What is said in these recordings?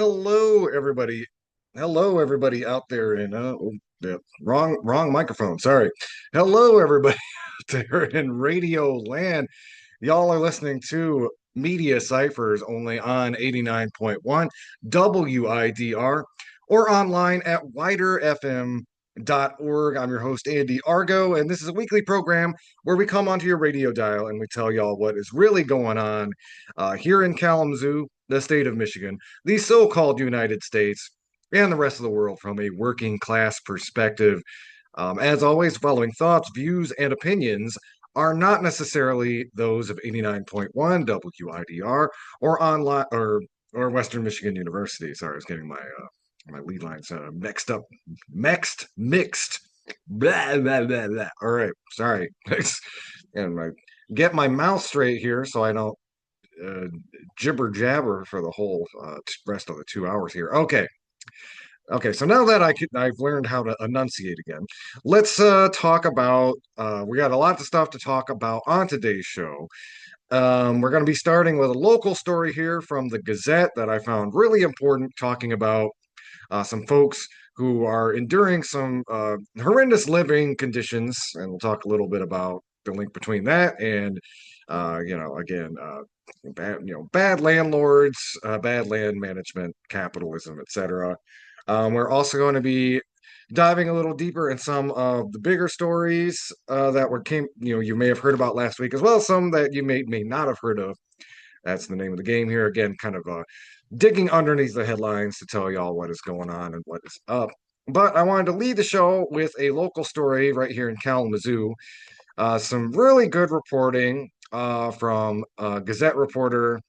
Hello, everybody. Hello, everybody out there in yeah, wrong microphone. Sorry. Hello, everybody out there in Radio Land. Y'all are listening to Media Cyphers only on 89.1 WIDR or online at widerfm.org. I'm your host, Andy Argo, and this is a weekly program where we come onto your radio dial and we tell y'all what is really going on here in Kalamazoo, the state of Michigan, the so-called United States, and the rest of the world from a working class perspective. As always, following thoughts, views, and opinions are not necessarily those of 89.1 WIDR or online or Western Michigan University. Sorry, I was getting my lead lines mixed up, mixed. Blah, blah, blah, blah. All right, sorry. And get my mouth straight here so I don't uh, jibber jabber for the whole rest of the 2 hours here. Okay. Okay, so now that I've learned how to enunciate again, let's talk about. We got a lot of stuff to talk about on today's show. We're going to be starting with a local story here from the Gazette that I found really important, talking about some folks who are enduring some horrendous living conditions, and we'll talk a little bit about the link between that and, again, bad landlords, bad land management, capitalism, etc. We're also going to be diving a little deeper in some of the bigger stories you may have heard about last week, as well as some that you may not have heard of. That's the name of the game here. Again, kind of digging underneath the headlines to tell y'all what is going on and what is up. But I wanted to lead the show with a local story right here in Kalamazoo. Some really good reporting from Gazette reporter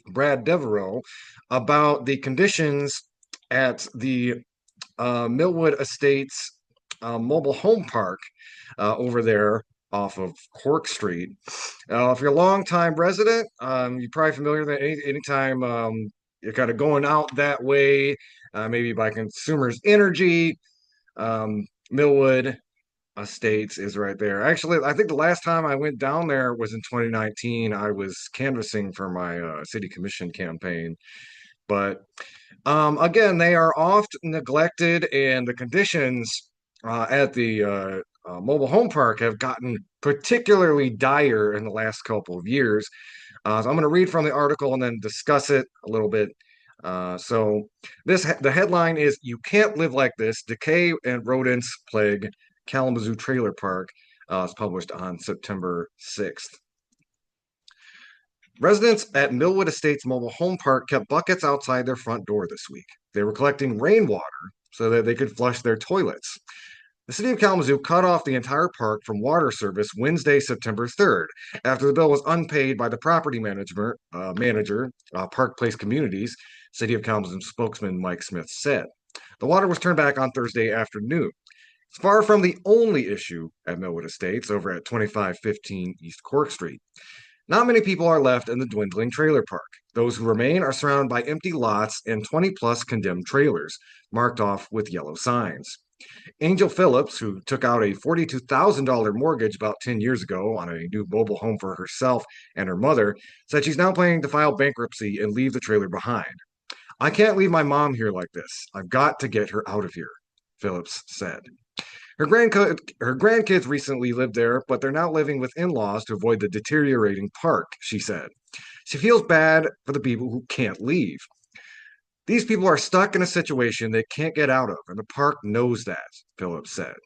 Brad Devereaux about the conditions at the Milwood Estates mobile home park over there off of Cork Street. If you're a longtime resident, you're probably familiar that anytime you're kind of going out that way, maybe by Consumers Energy, Milwood Estates is right there. Actually, I think the last time I went down there was in 2019. I was canvassing for my city commission campaign. But again, they are oft neglected, and the conditions at the mobile home park have gotten particularly dire in the last couple of years. So I'm going to read from the article and then discuss it a little bit. So the headline is "You Can't Live Like This: Decay and Rodents Plague Kalamazoo Trailer Park." It's published on September 6th. Residents at Milwood Estates Mobile Home Park kept buckets outside their front door this week. They were collecting rainwater so that they could flush their toilets. The city of Kalamazoo cut off the entire park from water service Wednesday, September 3rd, after the bill was unpaid by the property manager, Park Place Communities, City of Kalamazoo spokesman Mike Smith said. The water was turned back on Thursday afternoon. It's far from the only issue at Milwood Estates over at 2515 East Cork Street. Not many people are left in the dwindling trailer park. Those who remain are surrounded by empty lots and 20 plus condemned trailers, marked off with yellow signs. Angel Phillips, who took out a $42,000 mortgage about 10 years ago on a new mobile home for herself and her mother, said she's now planning to file bankruptcy and leave the trailer behind. "I can't leave my mom here like this. I've got to get her out of here," Phillips said. Her grandkids recently lived there, but they're now living with in laws to avoid the deteriorating park, she said. She feels bad for the people who can't leave. "These people are stuck in a situation they can't get out of, and the park knows that," Phillips said.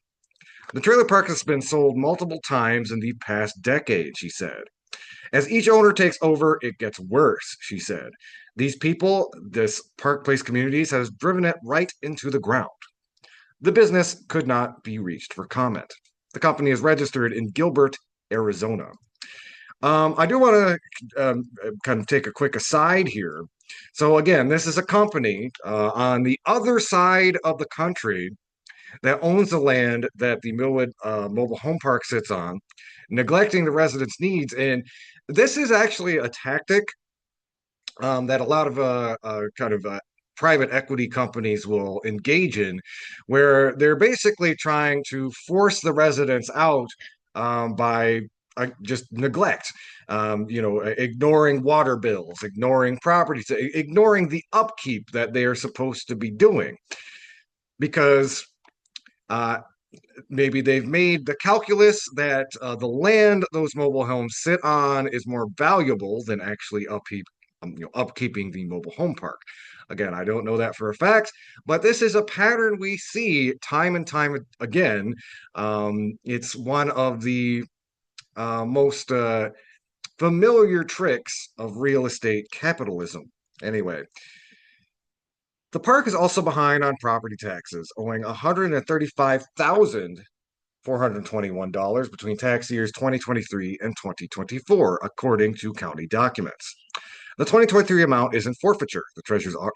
"The trailer park has been sold multiple times in the past decade," she said. "As each owner takes over, it gets worse," she said. "These people, this Park Place Communities, has driven it right into the ground." The business could not be reached for comment. The company is registered in Gilbert, Arizona. I do want to kind of take a quick aside here. So, again, this is a company on the other side of the country that owns the land that the Milwood Mobile Home Park sits on, neglecting the residents' needs. And this is actually a tactic that a lot of kind of private equity companies will engage in, where they're basically trying to force the residents out by just neglect, ignoring water bills, ignoring properties, ignoring the upkeep that they are supposed to be doing because uh, maybe they've made the calculus that the land those mobile homes sit on is more valuable than actually upkeeping the mobile home park. Again, I don't know that for a fact, but this is a pattern we see time and time again. It's one of the most familiar tricks of real estate capitalism. Anyway, the park is also behind on property taxes, owing $135,421 between tax years 2023 and 2024, according to county documents. The 2023 amount is in forfeiture, the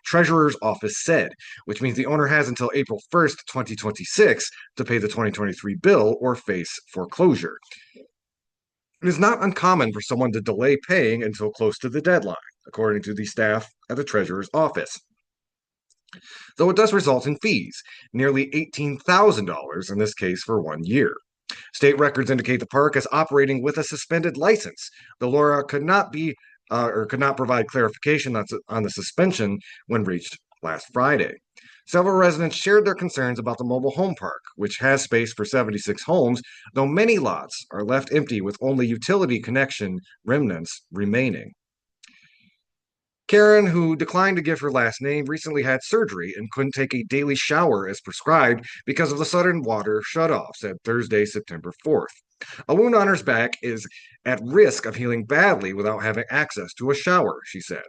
treasurer's office said, which means the owner has until April 1st, 2026 to pay the 2023 bill or face foreclosure. It is not uncommon for someone to delay paying until close to the deadline, according to the staff at the treasurer's office. Though it does result in fees, nearly $18,000 in this case for 1 year. State records indicate the park is operating with a suspended license. The Laura could not provide clarification on the suspension when reached last Friday. Several residents shared their concerns about the mobile home park, which has space for 76 homes, though many lots are left empty with only utility connection remnants remaining. Karen, who declined to give her last name, recently had surgery and couldn't take a daily shower as prescribed because of the sudden water shutoff, said Thursday, September 4th. A wound on her back is at risk of healing badly without having access to a shower, she said.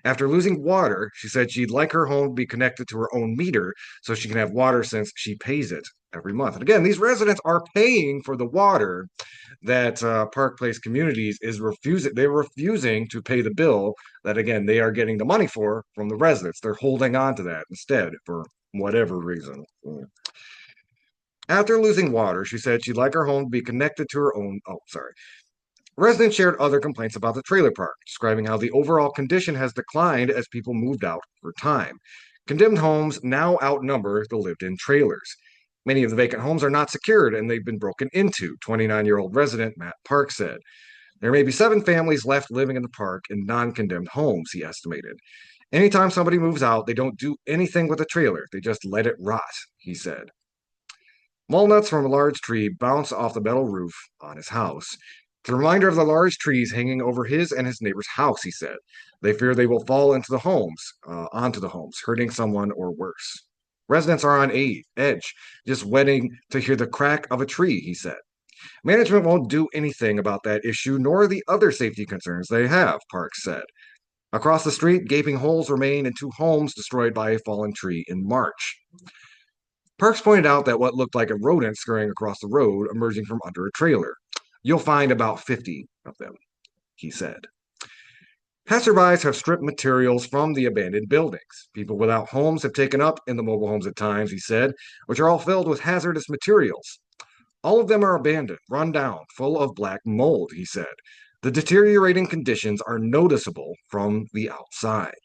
After losing water, she said she'd like her home to be connected to her own meter so she can have water since she pays it every month. And again, these residents are paying for the water that Park Place Communities is refusing. They're refusing to pay the bill that, again, they are getting the money for from the residents. They're holding on to that instead for whatever reason. After losing water, she said she'd like her home to be connected to her own. Oh, sorry. Residents shared other complaints about the trailer park, describing how the overall condition has declined as people moved out for time. Condemned homes now outnumber the lived in trailers. Many of the vacant homes are not secured and they've been broken into, 29-year-old resident Matt Park said. There may be 7 families left living in the park in non condemned homes, he estimated. Anytime somebody moves out, they don't do anything with the trailer, they just let it rot, he said. Walnuts from a large tree bounce off the metal roof on his house. It's a reminder of the large trees hanging over his and his neighbor's house, he said. They fear they will fall onto the homes, hurting someone or worse. Residents are on edge, just waiting to hear the crack of a tree, he said. Management won't do anything about that issue, nor the other safety concerns they have, Parks said. Across the street, gaping holes remain in 2 homes destroyed by a fallen tree in March. Parks pointed out that what looked like a rodent scurrying across the road emerging from under a trailer. You'll find about 50 of them, he said. Passerbys have stripped materials from the abandoned buildings. People without homes have taken up in the mobile homes at times, he said, which are all filled with hazardous materials. All of them are abandoned, run down, full of black mold, he said. The deteriorating conditions are noticeable from the outside.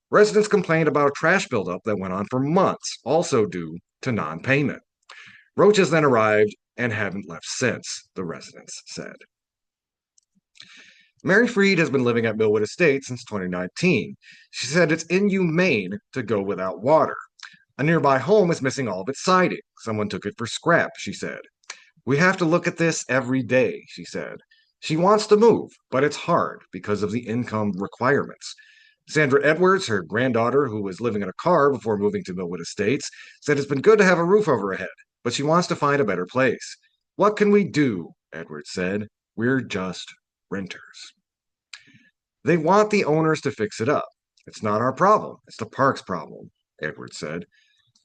Residents complained about a trash buildup that went on for months, also due to non-payment. Roaches then arrived and haven't left since, the residents said. Mary Freed has been living at Milwood Estate since 2019. She said it's inhumane to go without water. A nearby home is missing all of its siding. Someone took it for scrap, she said. We have to look at this every day, she said. She wants to move, but it's hard because of the income requirements. Sandra Edwards, her granddaughter, who was living in a car before moving to Milwood Estates, said it's been good to have a roof over her head, but she wants to find a better place. What can we do? Edwards said. We're just renters. They want the owners to fix it up. It's not our problem. It's the park's problem, Edwards said.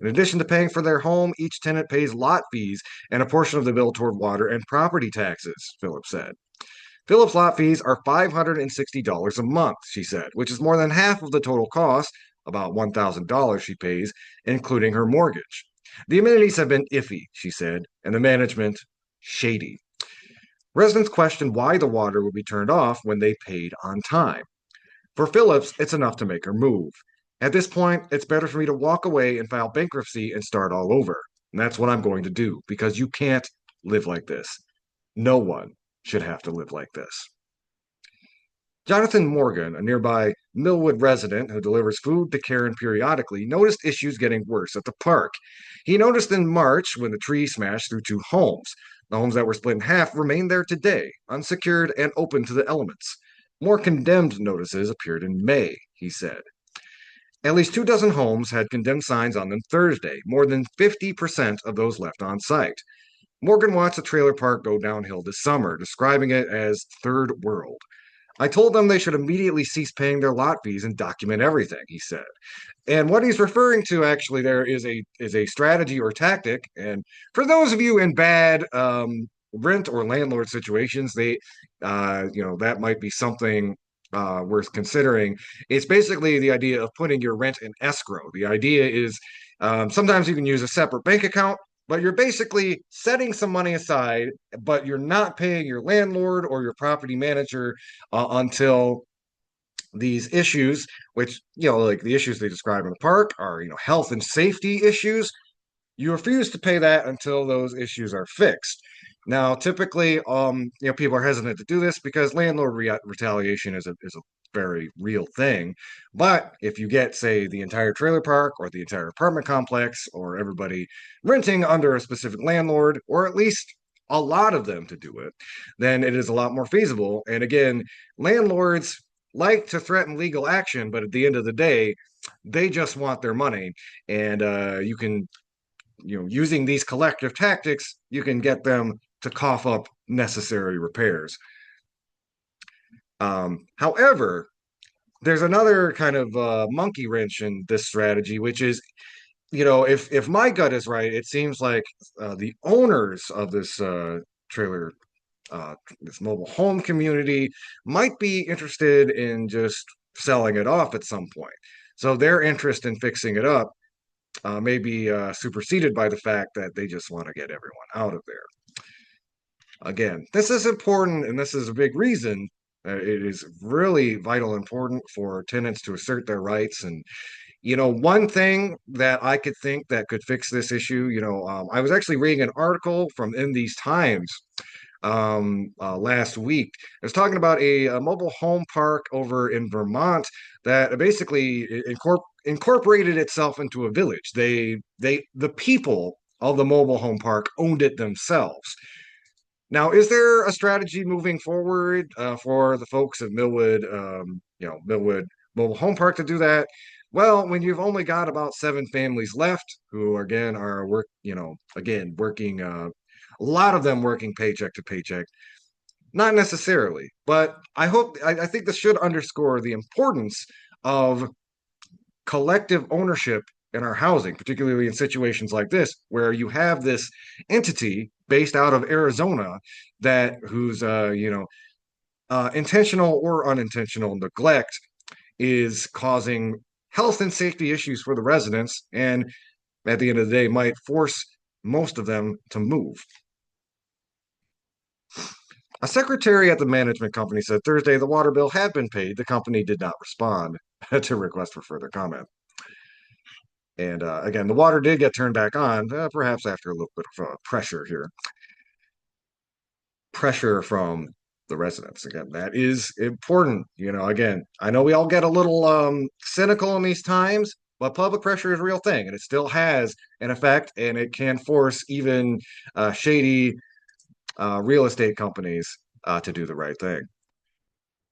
In addition to paying for their home, each tenant pays lot fees and a portion of the bill toward water and property taxes, Phillips said. Phillips' lot fees are $560 a month, she said, which is more than half of the total cost, about $1,000 she pays, including her mortgage. The amenities have been iffy, she said, and the management shady. Residents questioned why the water would be turned off when they paid on time. For Phillips, it's enough to make her move. At this point, it's better for me to walk away and file bankruptcy and start all over. And that's what I'm going to do because you can't live like this. No one should have to live like this. Jonathan Morgan, a nearby Milwood resident who delivers food to Karen periodically, noticed issues getting worse at the park. He noticed in March when the tree smashed through two homes. The homes that were split in half remain there today, unsecured and open to the elements. More condemned notices appeared in May, he said. At least 24 homes had condemned signs on them Thursday, more than 50% of those left on site. Morgan watched the trailer park go downhill this summer, describing it as third world. I told them they should immediately cease paying their lot fees and document everything, he said. And what he's referring to actually there is a strategy or tactic. And for those of you in bad rent or landlord situations, that might be something worth considering. It's basically the idea of putting your rent in escrow. The idea is sometimes you can use a separate bank account, but you're basically setting some money aside, but you're not paying your landlord or your property manager until these issues, which, like the issues they describe in the park are, health and safety issues. You refuse to pay that until those issues are fixed. Now, typically, people are hesitant to do this because landlord retaliation is a very real thing. But if you get, say, the entire trailer park or the entire apartment complex or everybody renting under a specific landlord, or at least a lot of them to do it, then it is a lot more feasible. And again, landlords like to threaten legal action, but at the end of the day, they just want their money. And you can, using these collective tactics, you can get them to cough up necessary repairs. However, there's another kind of monkey wrench in this strategy, which is, if my gut is right, it seems like the owners of this trailer, this mobile home community, might be interested in just selling it off at some point. So their interest in fixing it up may be superseded by the fact that they just want to get everyone out of there. Again, this is important, and this is a big reason. It is really vital important for tenants to assert their rights. And, one thing that I could think that could fix this issue, I was actually reading an article from In These Times last week. It was talking about a mobile home park over in Vermont that basically incorporated itself into a village. The people of the mobile home park owned it themselves. Now, is there a strategy moving forward for the folks at Milwood, Milwood Mobile Home Park to do that? Well, when you've only got about 7 families left, who again are working, a lot of them working paycheck to paycheck, not necessarily. But I think this should underscore the importance of collective ownership in our housing, particularly in situations like this, where you have this entity based out of Arizona whose intentional or unintentional neglect is causing health and safety issues for the residents, and at the end of the day, might force most of them to move. A secretary at the management company said Thursday the water bill had been paid. The company did not respond to request for further comment. And again, the water did get turned back on, perhaps after a little bit of pressure here. Pressure from the residents. Again, that is important. Again, I know we all get a little cynical in these times, but public pressure is a real thing, and it still has an effect, and it can force even shady real estate companies to do the right thing.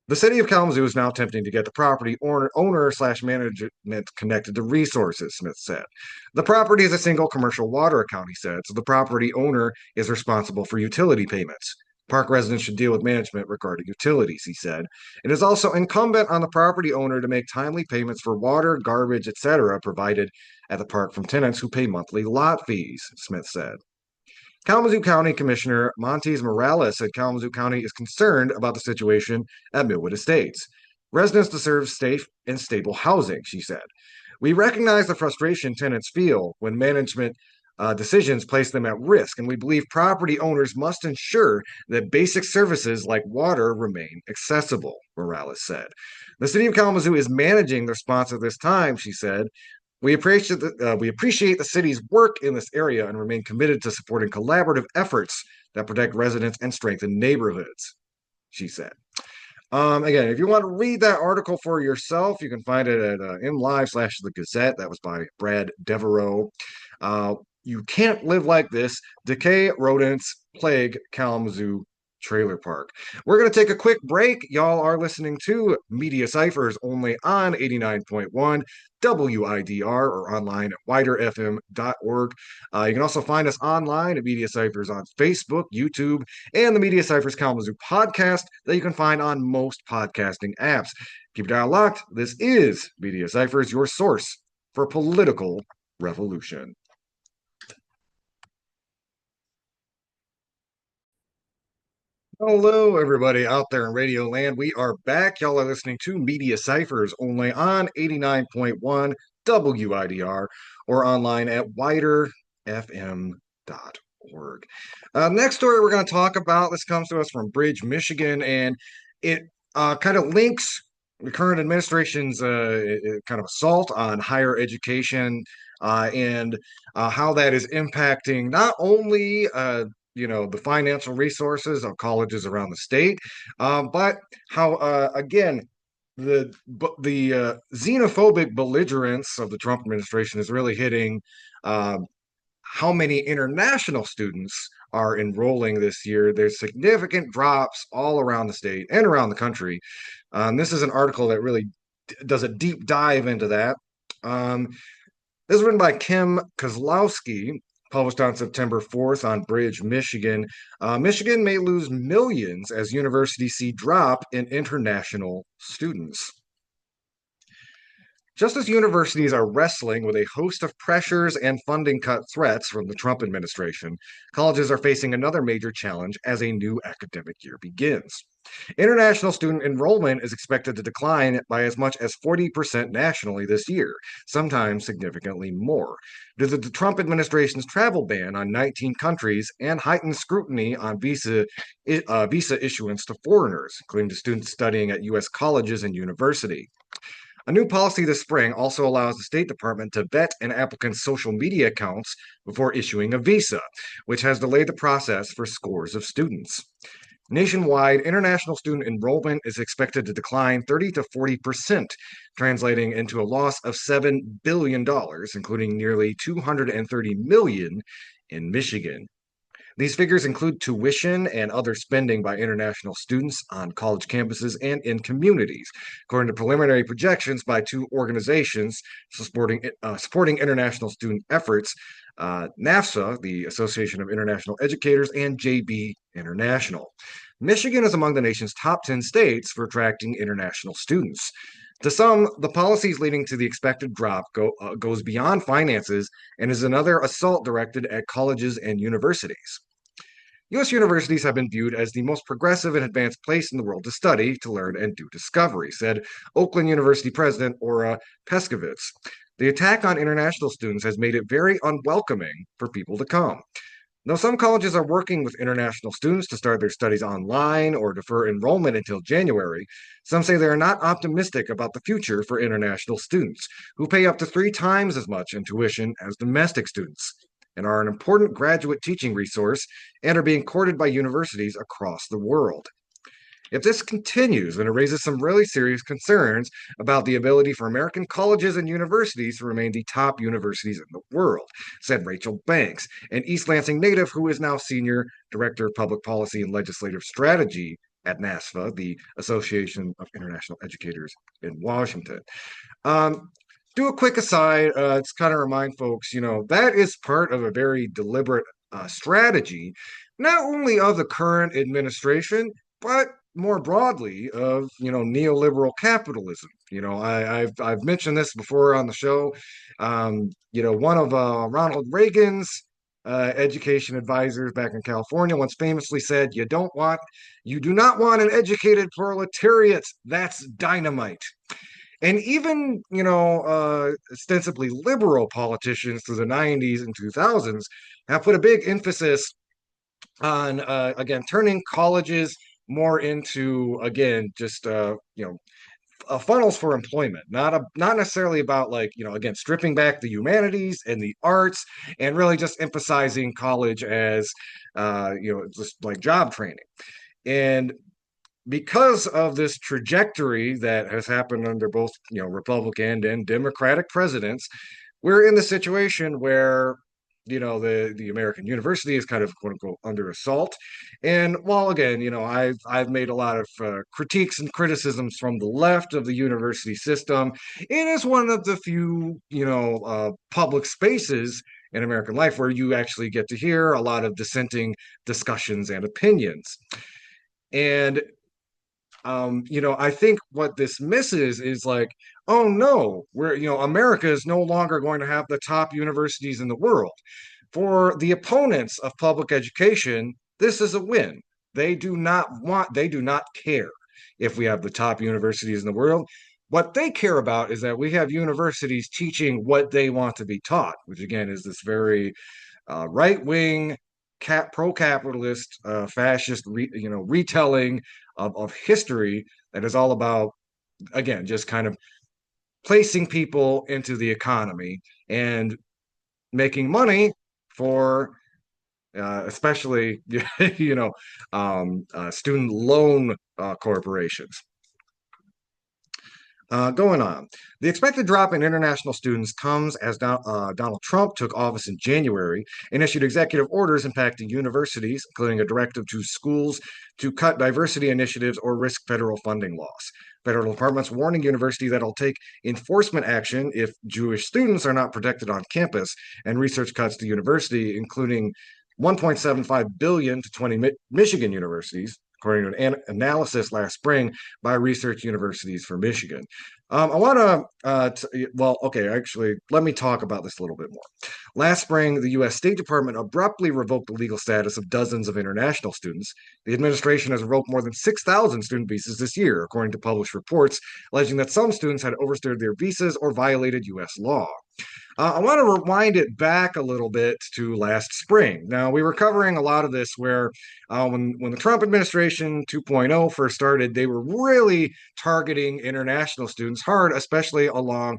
The city of Kalamazoo is now attempting to get the property owner/management connected to resources, Smith said. The property is a single commercial water account, he said, so the property owner is responsible for utility payments. Park residents should deal with management regarding utilities, he said. It is also incumbent on the property owner to make timely payments for water, garbage, etc. provided at the park from tenants who pay monthly lot fees, Smith said. Kalamazoo County Commissioner Montes Morales said Kalamazoo County is concerned about the situation at Milwood Estates. Residents deserve safe and stable housing, she said. We recognize the frustration tenants feel when management decisions place them at risk, and we believe property owners must ensure that basic services like water remain accessible, Morales said. The city of Kalamazoo is managing the response at this time, she said. We appreciate the city's work in this area and remain committed to supporting collaborative efforts that protect residents and strengthen neighborhoods, she said. Again, if you want to read that article for yourself, you can find it at mlive/the Gazette. That was by Brad Devereaux. You can't live like this. Decay rodents plague Kalamazoo trailer park. We're going to take a quick break. Y'all are listening to Media Cyphers only on 89.1 WIDR or online at widerfm.org. You can also find us online at Media Cyphers on Facebook, YouTube, and the Media Cyphers Kalamazoo podcast that you can find on most podcasting apps. Keep your dial locked. This is Media Cyphers, your source for political revolution. Hello, everybody out there in Radio Land. We are back. Y'all are listening to Media Cyphers only on 89.1 WIDR or online at widerfm.org. Next story we're going to talk about, this comes to us from Bridge, Michigan, and it kind of links the current administration's kind of assault on higher education and how that is impacting not only the financial resources of colleges around the state, but how again the xenophobic belligerence of the Trump administration is really hitting how many international students are enrolling this year. There's significant drops all around the state and around the country. This is an article that really does a deep dive into that. This is written by Kim Kozlowski, published on September 4th on Bridge, Michigan. Michigan may lose millions as universities see drop in international students. Just as universities are wrestling with a host of pressures and funding cut threats from the Trump administration, colleges are facing another major challenge as a new academic year begins. International student enrollment is expected to decline by as much as 40% nationally this year, sometimes significantly more, due to the Trump administration's travel ban on 19 countries and heightened scrutiny on visa issuance to foreigners, including to students studying at U.S. colleges and universities. A new policy this spring also allows the State Department to vet an applicant's social media accounts before issuing a visa, which has delayed the process for scores of students. Nationwide, international student enrollment is expected to decline 30 to 40%, translating into a loss of $7 billion, including nearly $230 million in Michigan. These figures include tuition and other spending by international students on college campuses and in communities, according to preliminary projections by two organizations supporting international student efforts, NAFSA, the Association of International Educators, and JB International. Michigan is among the nation's top 10 states for attracting international students. To some, the policies leading to the expected drop goes beyond finances and is another assault directed at colleges and universities. U.S. universities have been viewed as the most progressive and advanced place in the world to study, to learn, and do discovery, said Oakland University President Ora Peskovitz. The attack on international students has made it very unwelcoming for people to come. Though some colleges are working with international students to start their studies online or defer enrollment until January, some say they are not optimistic about the future for international students, who pay up to 3 times as much in tuition as domestic students, and are an important graduate teaching resource and are being courted by universities across the world. If this continues, then it raises some really serious concerns about the ability for American colleges and universities to remain the top universities in the world, said Rachel Banks, an East Lansing native who is now Senior Director of Public Policy and Legislative Strategy at NASFA, the Association of International Educators in Washington. Do a quick aside, to kind of remind folks, that is part of a very deliberate strategy, not only of the current administration, but more broadly of neoliberal capitalism. I've mentioned this before on the show. One of Ronald Reagan's education advisors back in California once famously said, you do not want an educated proletariat. That's dynamite. And even, ostensibly liberal politicians through the 90s and 2000s have put a big emphasis on, again, turning colleges more into, again, just, funnels for employment, not necessarily about like, again, stripping back the humanities and the arts and really just emphasizing college as just like job training. And because of this trajectory that has happened under both, Republican and Democratic presidents, we're in the situation where the American university is kind of quote unquote under assault. And while again, I've made a lot of critiques and criticisms from the left of the university system, it is one of the few public spaces in American life where you actually get to hear a lot of dissenting discussions and opinions. And I think what this misses is like, oh no, America is no longer going to have the top universities in the world. For the opponents of public education, this is a win. They do not care if we have the top universities in the world. What they care about is that we have universities teaching what they want to be taught, which again is this very right wing, pro-capitalist, fascist, retelling of history that is all about, again, just kind of placing people into the economy and making money for especially student loan corporations. Going on. The expected drop in international students comes as Donald Trump took office in January and issued executive orders impacting universities, including a directive to schools to cut diversity initiatives or risk federal funding loss. Federal departments warning universities that it'll take enforcement action if Jewish students are not protected on campus, and research cuts to university, including 1.75 billion to 20 Michigan universities, according to an analysis last spring by Research Universities for Michigan. I want to, actually, let me talk about this a little bit more. Last spring, the U.S. State Department abruptly revoked the legal status of dozens of international students. The administration has revoked more than 6,000 student visas this year, according to published reports, alleging that some students had overstayed their visas or violated U.S. law. I want to rewind it back a little bit to last spring. Now, we were covering a lot of this where when the Trump administration 2.0 first started, they were really targeting international students hard, especially along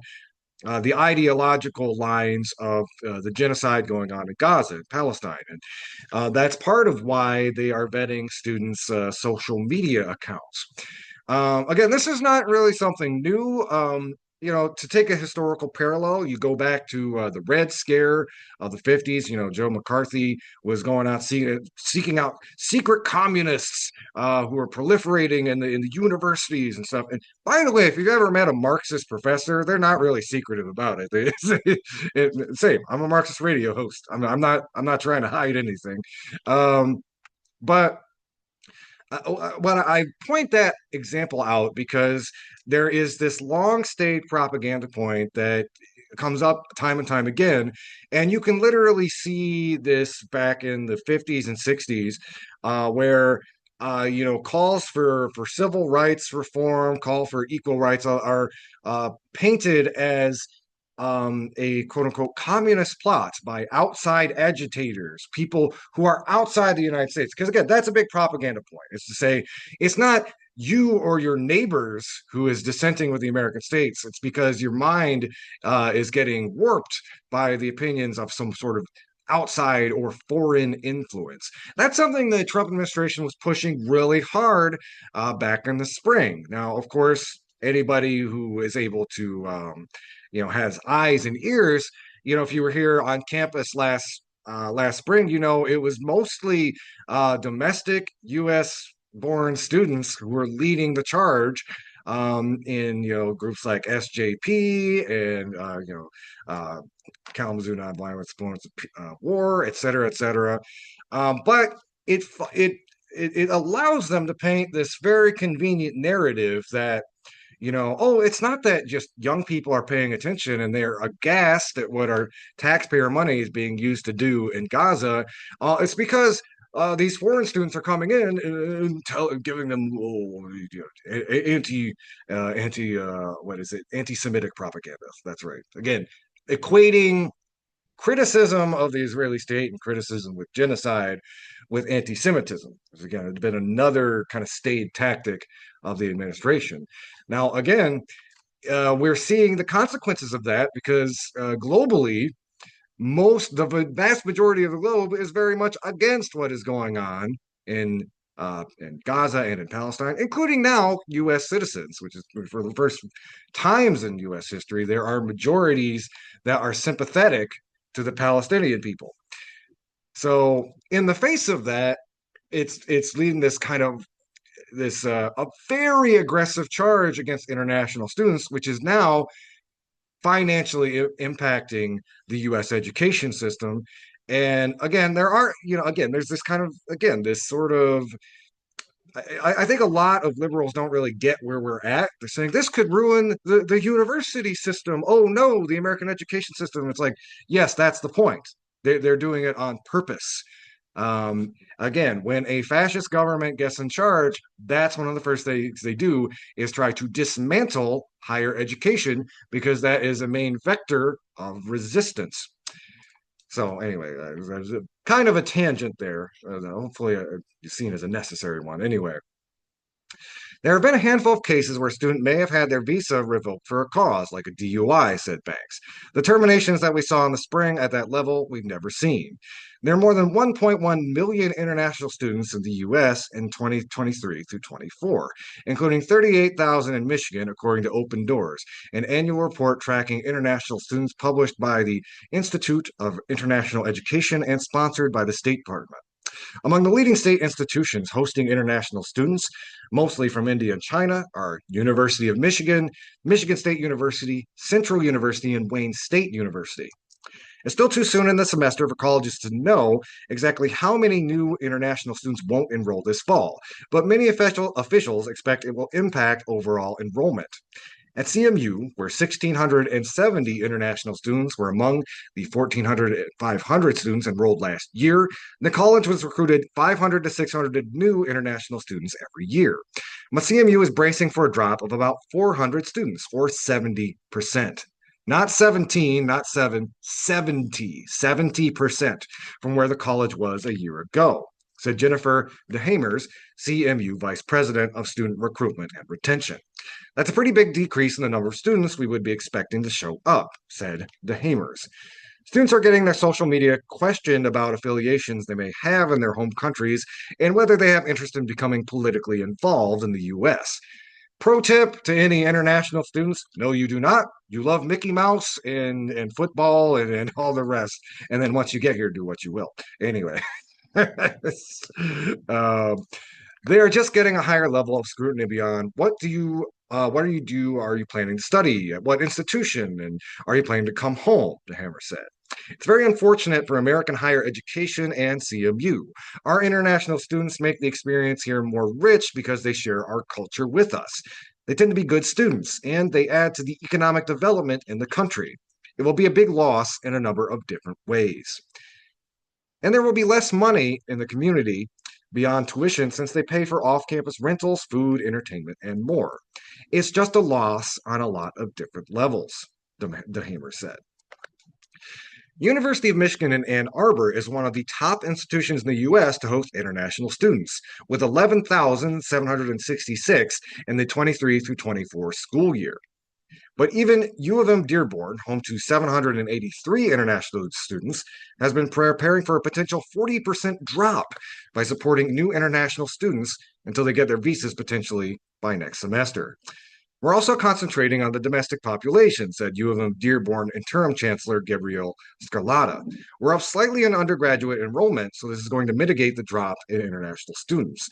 the ideological lines of the genocide going on in Gaza and Palestine. And that's part of why they are vetting students' social media accounts. Again, this is not really something new. To take a historical parallel, you go back to the Red Scare of the 50s. Joe McCarthy was going out seeking out secret communists who are proliferating in the universities and stuff. And by the way, if you've ever met a Marxist professor, they're not really secretive about it. Same. I'm a Marxist radio host. I'm not trying to hide anything. But well, I point that example out because there is this long stayed propaganda point that comes up time and time again. And you can literally see this back in the 50s and 60s, where calls for civil rights reform, call for equal rights are painted as a quote unquote communist plot by outside agitators, people who are outside the United States. Because again, that's a big propaganda point. It's to say it's not you or your neighbors who is dissenting with the American states. It's because your mind is getting warped by the opinions of some sort of outside or foreign influence. That's something the Trump administration was pushing really hard back in the spring. Now, of course, anybody who is able to has eyes and ears. If you were here on campus last spring, it was mostly domestic U.S. born students who were leading the charge in groups like SJP and Kalamazoo Nonviolent Opponents of War, et cetera, et cetera. But it allows them to paint this very convenient narrative that it's not that just young people are paying attention and they're aghast at what our taxpayer money is being used to do in Gaza. It's because these foreign students are coming in and giving them anti-Semitic propaganda. That's right. Again, equating criticism of the Israeli state and criticism with genocide with anti-Semitism. Again, it's been another kind of staid tactic of the administration. Now, again, we're seeing the consequences of that because globally, the vast majority of the globe is very much against what is going on in in Gaza and in Palestine, including now U.S. citizens, which is for the first times in U.S. history, there are majorities that are sympathetic to the Palestinian people. So, in the face of that, it's leading this kind of this a very aggressive charge against international students, which is now financially impacting the U.S. education system. And again, there's this kind of, again, this sort of, I think a lot of liberals don't really get where we're at. They're saying this could ruin the university system. Oh no, the American education system. It's like, yes, that's the point. They're doing it on purpose. Again, when a fascist government gets in charge, that's one of the first things they do is try to dismantle higher education because that is a main vector of resistance. So anyway, there's a kind of a tangent there. Hopefully, seen as a necessary one. Anyway, there have been a handful of cases where a student may have had their visa revoked for a cause, like a DUI, said Banks. The terminations that we saw in the spring at that level, we've never seen. There are more than 1.1 million international students in the U.S. in 2023 through 24, including 38,000 in Michigan, according to Open Doors, an annual report tracking international students published by the Institute of International Education and sponsored by the State Department. Among the leading state institutions hosting international students, mostly from India and China, are University of Michigan, Michigan State University, Central University, and Wayne State University. It's still too soon in the semester for colleges to know exactly how many new international students won't enroll this fall, but many officials expect it will impact overall enrollment. At CMU, where 1,670 international students were among the 1,400 and 500 students enrolled last year, the college was recruited 500 to 600 new international students every year. But CMU is bracing for a drop of about 400 students, or 70%. Not 17, not 7, 70% from where the college was a year ago, said Jennifer DeHamers, CMU Vice President of Student Recruitment and Retention. That's a pretty big decrease in the number of students we would be expecting to show up, said DeHamers. Students are getting their social media questioned about affiliations they may have in their home countries and whether they have interest in becoming politically involved in the U.S. Pro tip to any international students: no, you do not. You love Mickey Mouse and football and all the rest. And then once you get here, do what you will. Anyway. um, they are just getting a higher level of scrutiny beyond what are you planning to study at what institution, and are you planning to come home, the Hammer said. It's very unfortunate for American higher education and CMU. Our international students make the experience here more rich because they share our culture with us. They tend to be good students, and they add to the economic development in the country. It will be a big loss in a number of different ways. And there will be less money in the community beyond tuition since they pay for off campus rentals, food, entertainment, and more. It's just a loss on a lot of different levels, DeHamer said. University of Michigan in Ann Arbor is one of the top institutions in the U.S. to host international students, with 11,766 in the 23 through 24 school year. But even U of M Dearborn, home to 783 international students, has been preparing for a potential 40% drop by supporting new international students until they get their visas potentially by next semester. We're also concentrating on the domestic population, said U of M Dearborn Interim Chancellor Gabrielle Scarlata. We're up slightly in undergraduate enrollment, so this is going to mitigate the drop in international students.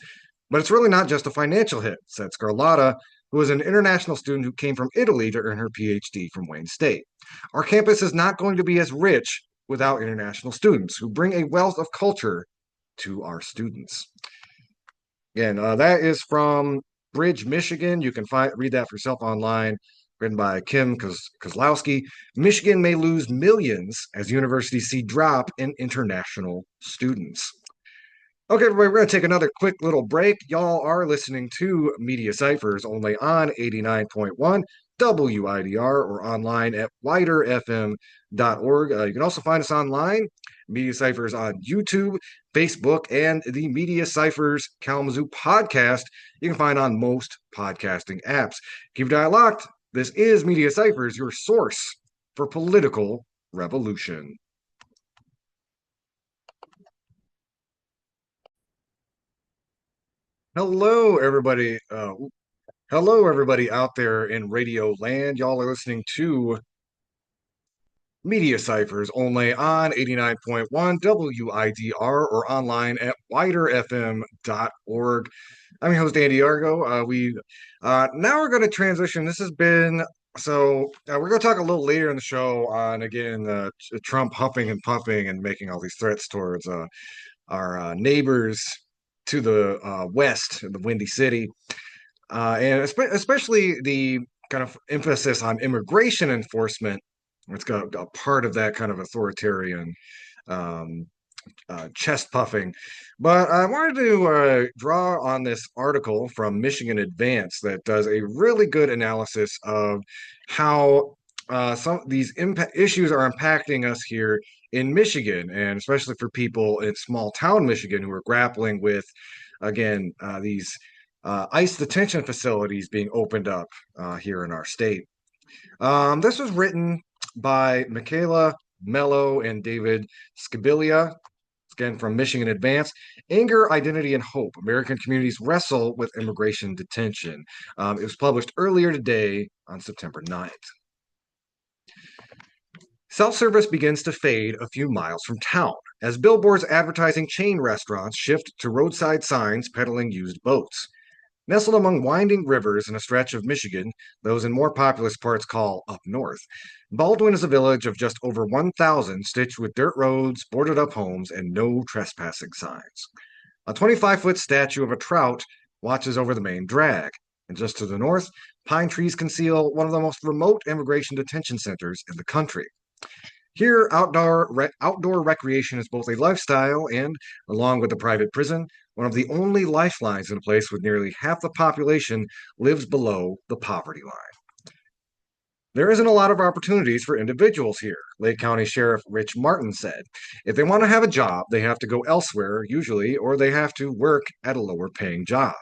But it's really not just a financial hit, said Scarlata, who is an international student who came from Italy to earn her PhD from Wayne State. Our campus is not going to be as rich without international students who bring a wealth of culture to our students. Again, that is from Bridge, Michigan. You can read that for yourself online, written by Kim Kozlowski. Michigan may lose millions as universities see drop in international students. Okay, everybody, we're going to take another quick little break. Y'all are listening to Media Cyphers only on 89.1 WIDR or online at widerfm.org. You can also find us online, Media Cyphers on YouTube, Facebook, and the Media Cyphers Kalamazoo podcast you can find on most podcasting apps. Keep your dial locked. This is Media Cyphers, your source for political revolution. Hello, everybody. Hello, everybody out there in radio land. Y'all are listening to Media Cyphers only on 89.1 WIDR or online at widerfm.org. I'm your host, Andy Argo. We Now we're going to transition. This has been we're going to talk a little later in the show on again Trump huffing and puffing and making all these threats towards our neighbors to the west, the Windy City, and especially the kind of emphasis on immigration enforcement. It's got a part of that kind of authoritarian um, chest puffing. But I wanted to draw on this article from Michigan Advance that does a really good analysis of how some of these issues are impacting us here in Michigan, and especially for people in small town Michigan who are grappling with, again, these ICE detention facilities being opened up here in our state. This was written by Michaela Mello and David Skabilia, again from Michigan Advance. Anger, Identity, and Hope. American Communities Wrestle with Immigration Detention. It was published earlier today on September 9th. Self-service begins to fade a few miles from town as billboards advertising chain restaurants shift to roadside signs peddling used boats. Nestled among winding rivers in a stretch of Michigan, those in more populous parts call up north, Baldwin is a village of just over 1,000 stitched with dirt roads, boarded up homes, and no trespassing signs. A 25-foot statue of a trout watches over the main drag, and just to the north, pine trees conceal one of the most remote immigration detention centers in the country. Here, outdoor recreation is both a lifestyle and, along with the private prison, one of the only lifelines in a place with nearly half the population lives below the poverty line. There isn't a lot of opportunities for individuals here, Lake County Sheriff Rich Martin said. If they want to have a job, they have to go elsewhere, usually, or they have to work at a lower paying job.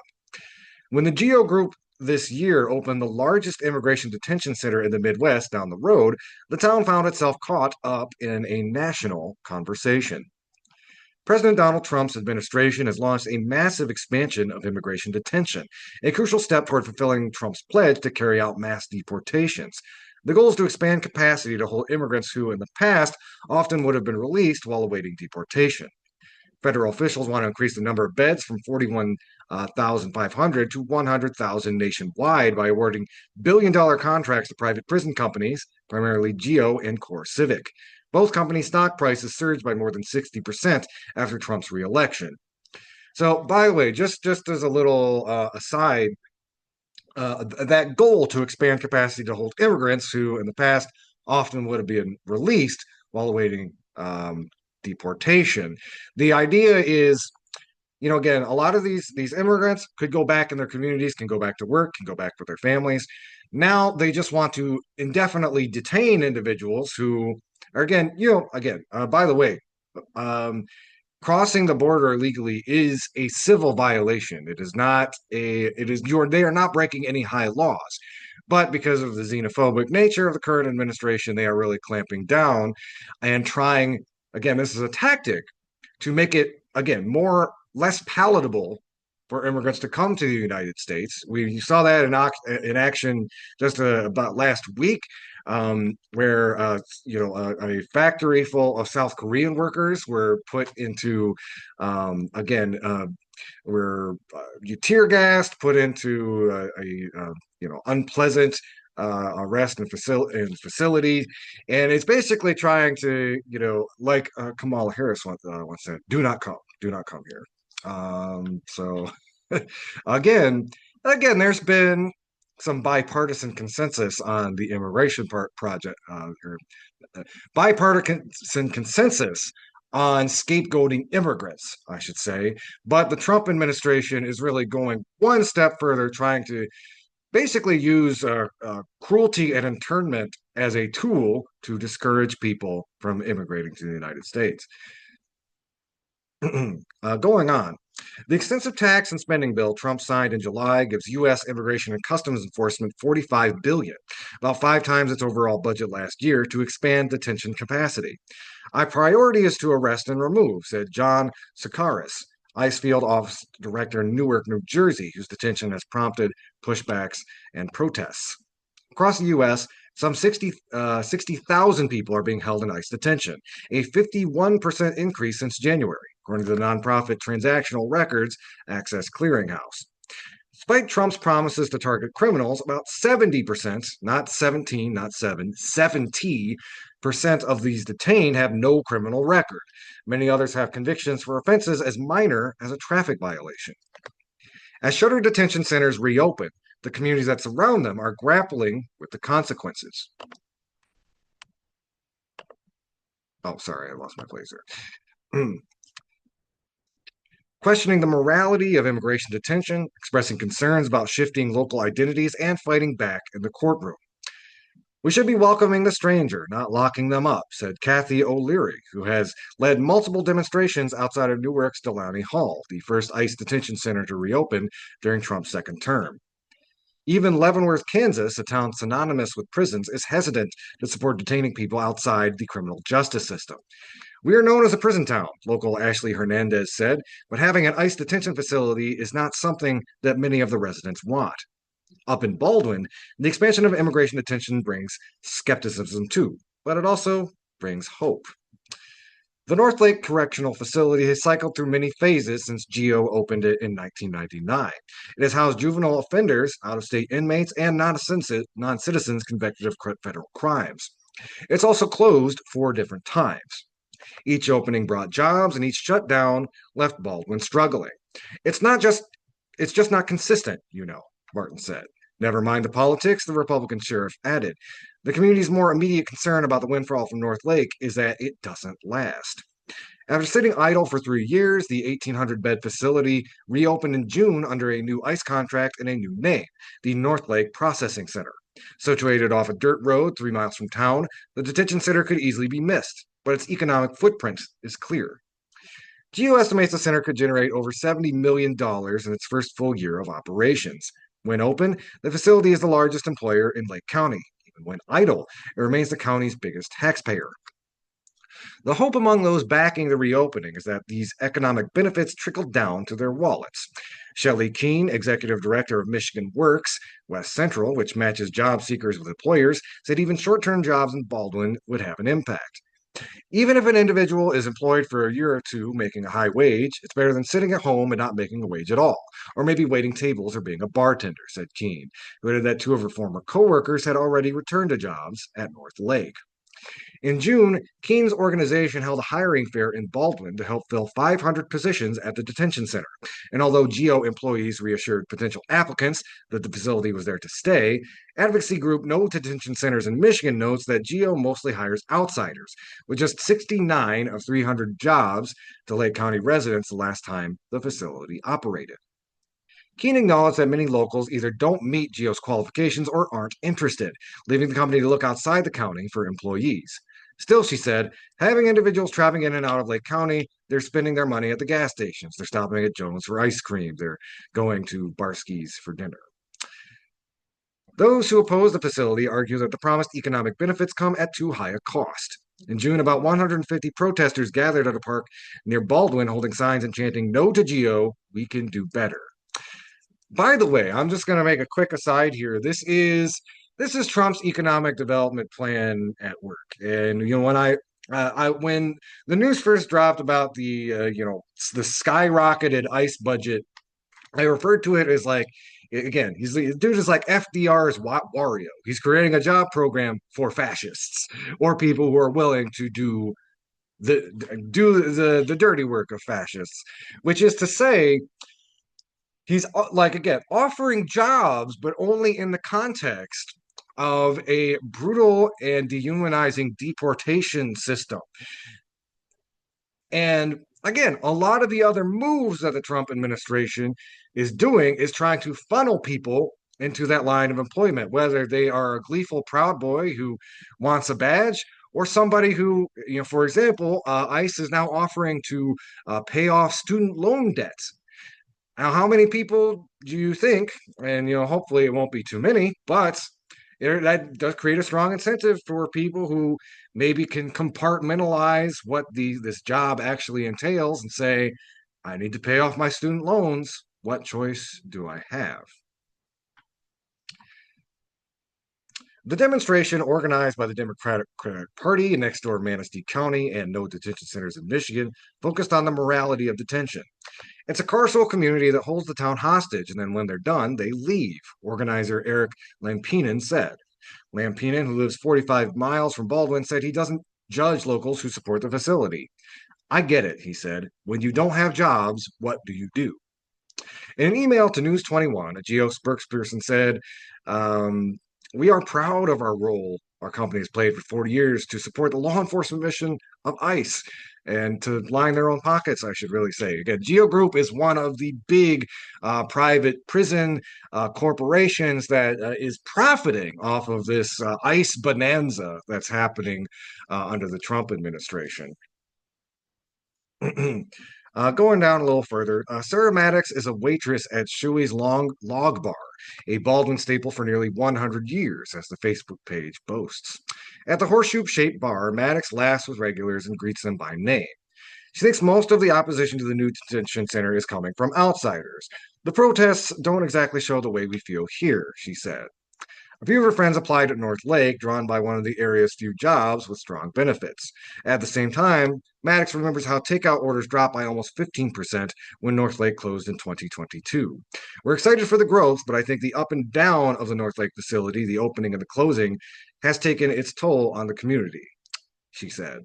When the GEO Group this year opened the largest immigration detention center in the Midwest down the road, the town found itself caught up in a national conversation. President Donald Trump's administration has launched a massive expansion of immigration detention, a crucial step toward fulfilling Trump's pledge to carry out mass deportations. The goal is to expand capacity to hold immigrants who, in the past, often would have been released while awaiting deportation. Federal officials want to increase the number of beds from 41,500 to 100,000 nationwide by awarding billion-dollar contracts to private prison companies, primarily GEO and Core Civic. Both companies' stock prices surged by more than 60% after Trump's reelection. So, by the way, just as a little aside, that goal to expand capacity to hold immigrants who, in the past, often would have been released while awaiting deportation. The idea is, again, a lot of these immigrants could go back in their communities, can go back to work, can go back with their families. Now they just want to indefinitely detain individuals who are, by the way, crossing the border illegally is a civil violation. It is not they are not breaking any high laws. But because of the xenophobic nature of the current administration, they are really clamping down and trying, again, this is a tactic to make it, again, less palatable for immigrants to come to the United States. We saw that in action just about last week, where a factory full of South Korean workers were put into, were tear gassed, put into unpleasant arrest and facility, and it's basically trying to, like Kamala Harris once said, do not come here. So again, there's been some bipartisan consensus on the immigration project, or bipartisan consensus on scapegoating immigrants, I should say. But the Trump administration is really going one step further, trying to basically use cruelty and internment as a tool to discourage people from immigrating to the United States. Going on. The extensive tax and spending bill Trump signed in July gives U.S. Immigration and Customs Enforcement $45 billion, about 5 times its overall budget last year, to expand detention capacity. Our priority is to arrest and remove, said John Sakaris, ICE Field Office Director in Newark, New Jersey, whose detention has prompted pushbacks and protests. Across the U.S., some 60,000 people are being held in ICE detention, a 51% increase since January, according to the nonprofit Transactional Records Access Clearinghouse. Despite Trump's promises to target criminals, about 70%, not 17, not 7, 70% of these detained have no criminal record. Many others have convictions for offenses as minor as a traffic violation. As shuttered detention centers reopen, the communities that surround them are grappling with the consequences. Oh, sorry, I lost my place there. Questioning the morality of immigration detention, expressing concerns about shifting local identities, and fighting back in the courtroom. We should be welcoming the stranger, not locking them up, said Kathy O'Leary, who has led multiple demonstrations outside of Newark's Delaney Hall, the first ICE detention center to reopen during Trump's second term. Even Leavenworth, Kansas, a town synonymous with prisons, is hesitant to support detaining people outside the criminal justice system. We are known as a prison town, local Ashley Hernandez said, but having an ICE detention facility is not something that many of the residents want. Up in Baldwin, the expansion of immigration detention brings skepticism too, but it also brings hope. The North Lake Correctional Facility has cycled through many phases since GEO opened it in 1999. It has housed juvenile offenders, out-of-state inmates, and non-citizens convicted of federal crimes. It's also closed 4 different times. Each opening brought jobs, and each shutdown left Baldwin struggling. It's just not consistent, Martin said. Never mind the politics, the Republican sheriff added. The community's more immediate concern about the windfall from North Lake is that it doesn't last. After sitting idle for 3 years, the 1,800-bed facility reopened in June under a new ICE contract and a new name, the North Lake Processing Center. Situated off a dirt road 3 miles from town, the detention center could easily be missed, but its economic footprint is clear. GEO estimates the center could generate over $70 million in its first full year of operations. When open, the facility is the largest employer in Lake County. Even when idle, it remains the county's biggest taxpayer. The hope among those backing the reopening is that these economic benefits trickle down to their wallets. Shelley Keene, executive director of Michigan Works, West Central, which matches job seekers with employers, said even short-term jobs in Baldwin would have an impact. Even if an individual is employed for a year or two making a high wage, it's better than sitting at home and not making a wage at all, or maybe waiting tables or being a bartender, said Keene, who added that 2 of her former coworkers had already returned to jobs at North Lake. In June, Keene's organization held a hiring fair in Baldwin to help fill 500 positions at the detention center. And although GEO employees reassured potential applicants that the facility was there to stay, advocacy group No Detention Centers in Michigan notes that GEO mostly hires outsiders, with just 69 of 300 jobs to Lake County residents the last time the facility operated. Keene acknowledged that many locals either don't meet GEO's qualifications or aren't interested, leaving the company to look outside the county for employees. Still, she said, having individuals traveling in and out of Lake County, they're spending their money at the gas stations. They're stopping at Jones for ice cream. They're going to Barsky's for dinner. Those who oppose the facility argue that the promised economic benefits come at too high a cost. In June, about 150 protesters gathered at a park near Baldwin holding signs and chanting, "No to GEO, we can do better." By the way, I'm just going to make a quick aside here. This is Trump's economic development plan at work. And when the news first dropped about the skyrocketed ICE budget, I referred to it as like, again, the dude is like FDR's Wario. He's creating a job program for fascists or people who are willing to do the dirty work of fascists, which is to say, he's again offering jobs, but only in the context of a brutal and dehumanizing deportation system. And again, a lot of the other moves that the Trump administration is doing is trying to funnel people into that line of employment, whether they are a gleeful proud boy who wants a badge or somebody who, for example, ICE is now offering to pay off student loan debts. Now, how many people do you think, and hopefully it won't be too many, but that does create a strong incentive for people who maybe can compartmentalize what this job actually entails and say, I need to pay off my student loans. What choice do I have? The demonstration, organized by the Democratic Party in next door Manistee County and no detention centers in Michigan, focused on the morality of detention. It's a carceral community that holds the town hostage, and then when they're done, they leave, organizer Eric Lampinen said. Lampinen, who lives 45 miles from Baldwin, said he doesn't judge locals who support the facility. I get it, he said. When you don't have jobs, what do you do? In an email to News 21, a GEO spokesperson said, we are proud of our role our company has played for 40 years to support the law enforcement mission of ICE and to line their own pockets, I should really say. Again, GEO Group is one of the big private prison corporations that is profiting off of this ICE bonanza that's happening under the Trump administration. Going down a little further, Sarah Maddox is a waitress at Shuey's Long Log Bar, a Baldwin staple for nearly 100 years, as the Facebook page boasts. At the horseshoe-shaped bar, Maddox laughs with regulars and greets them by name. She thinks most of the opposition to the new detention center is coming from outsiders. The protests don't exactly show the way we feel here, she said. A few of her friends applied at North Lake, drawn by one of the area's few jobs with strong benefits. At the same time, Maddox remembers how takeout orders dropped by almost 15% when North Lake closed in 2022. We're excited for the growth, but I think the up and down of the North Lake facility, the opening and the closing, has taken its toll on the community, she said.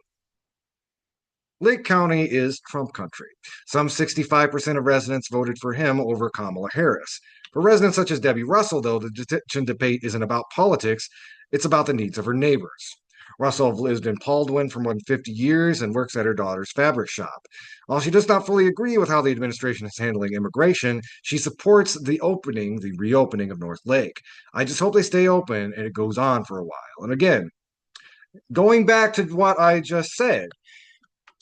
Lake County is Trump country. Some 65% of residents voted for him over Kamala Harris. For residents such as Debbie Russell, though, the detention debate isn't about politics, it's about the needs of her neighbors. Russell lived in Baldwin for more than 50 years and works at her daughter's fabric shop. While she does not fully agree with how the administration is handling immigration, she supports the reopening of North Lake. I just hope they stay open and it goes on for a while. And again, going back to what I just said,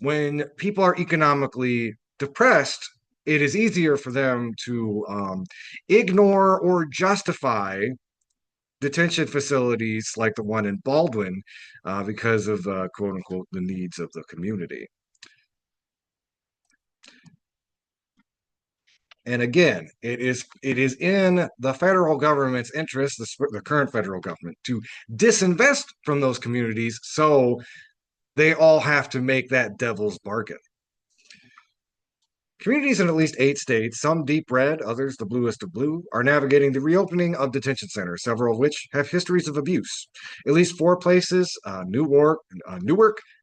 when people are economically depressed, it is easier for them to ignore or justify detention facilities like the one in Baldwin because of quote unquote the needs of the community. And again, it is in the federal government's interest, the current federal government, to disinvest from those communities so they all have to make that devil's bargain. Communities in at least 8 states, some deep red, others the bluest of blue, are navigating the reopening of detention centers, several of which have histories of abuse. At least 4 places, Newark,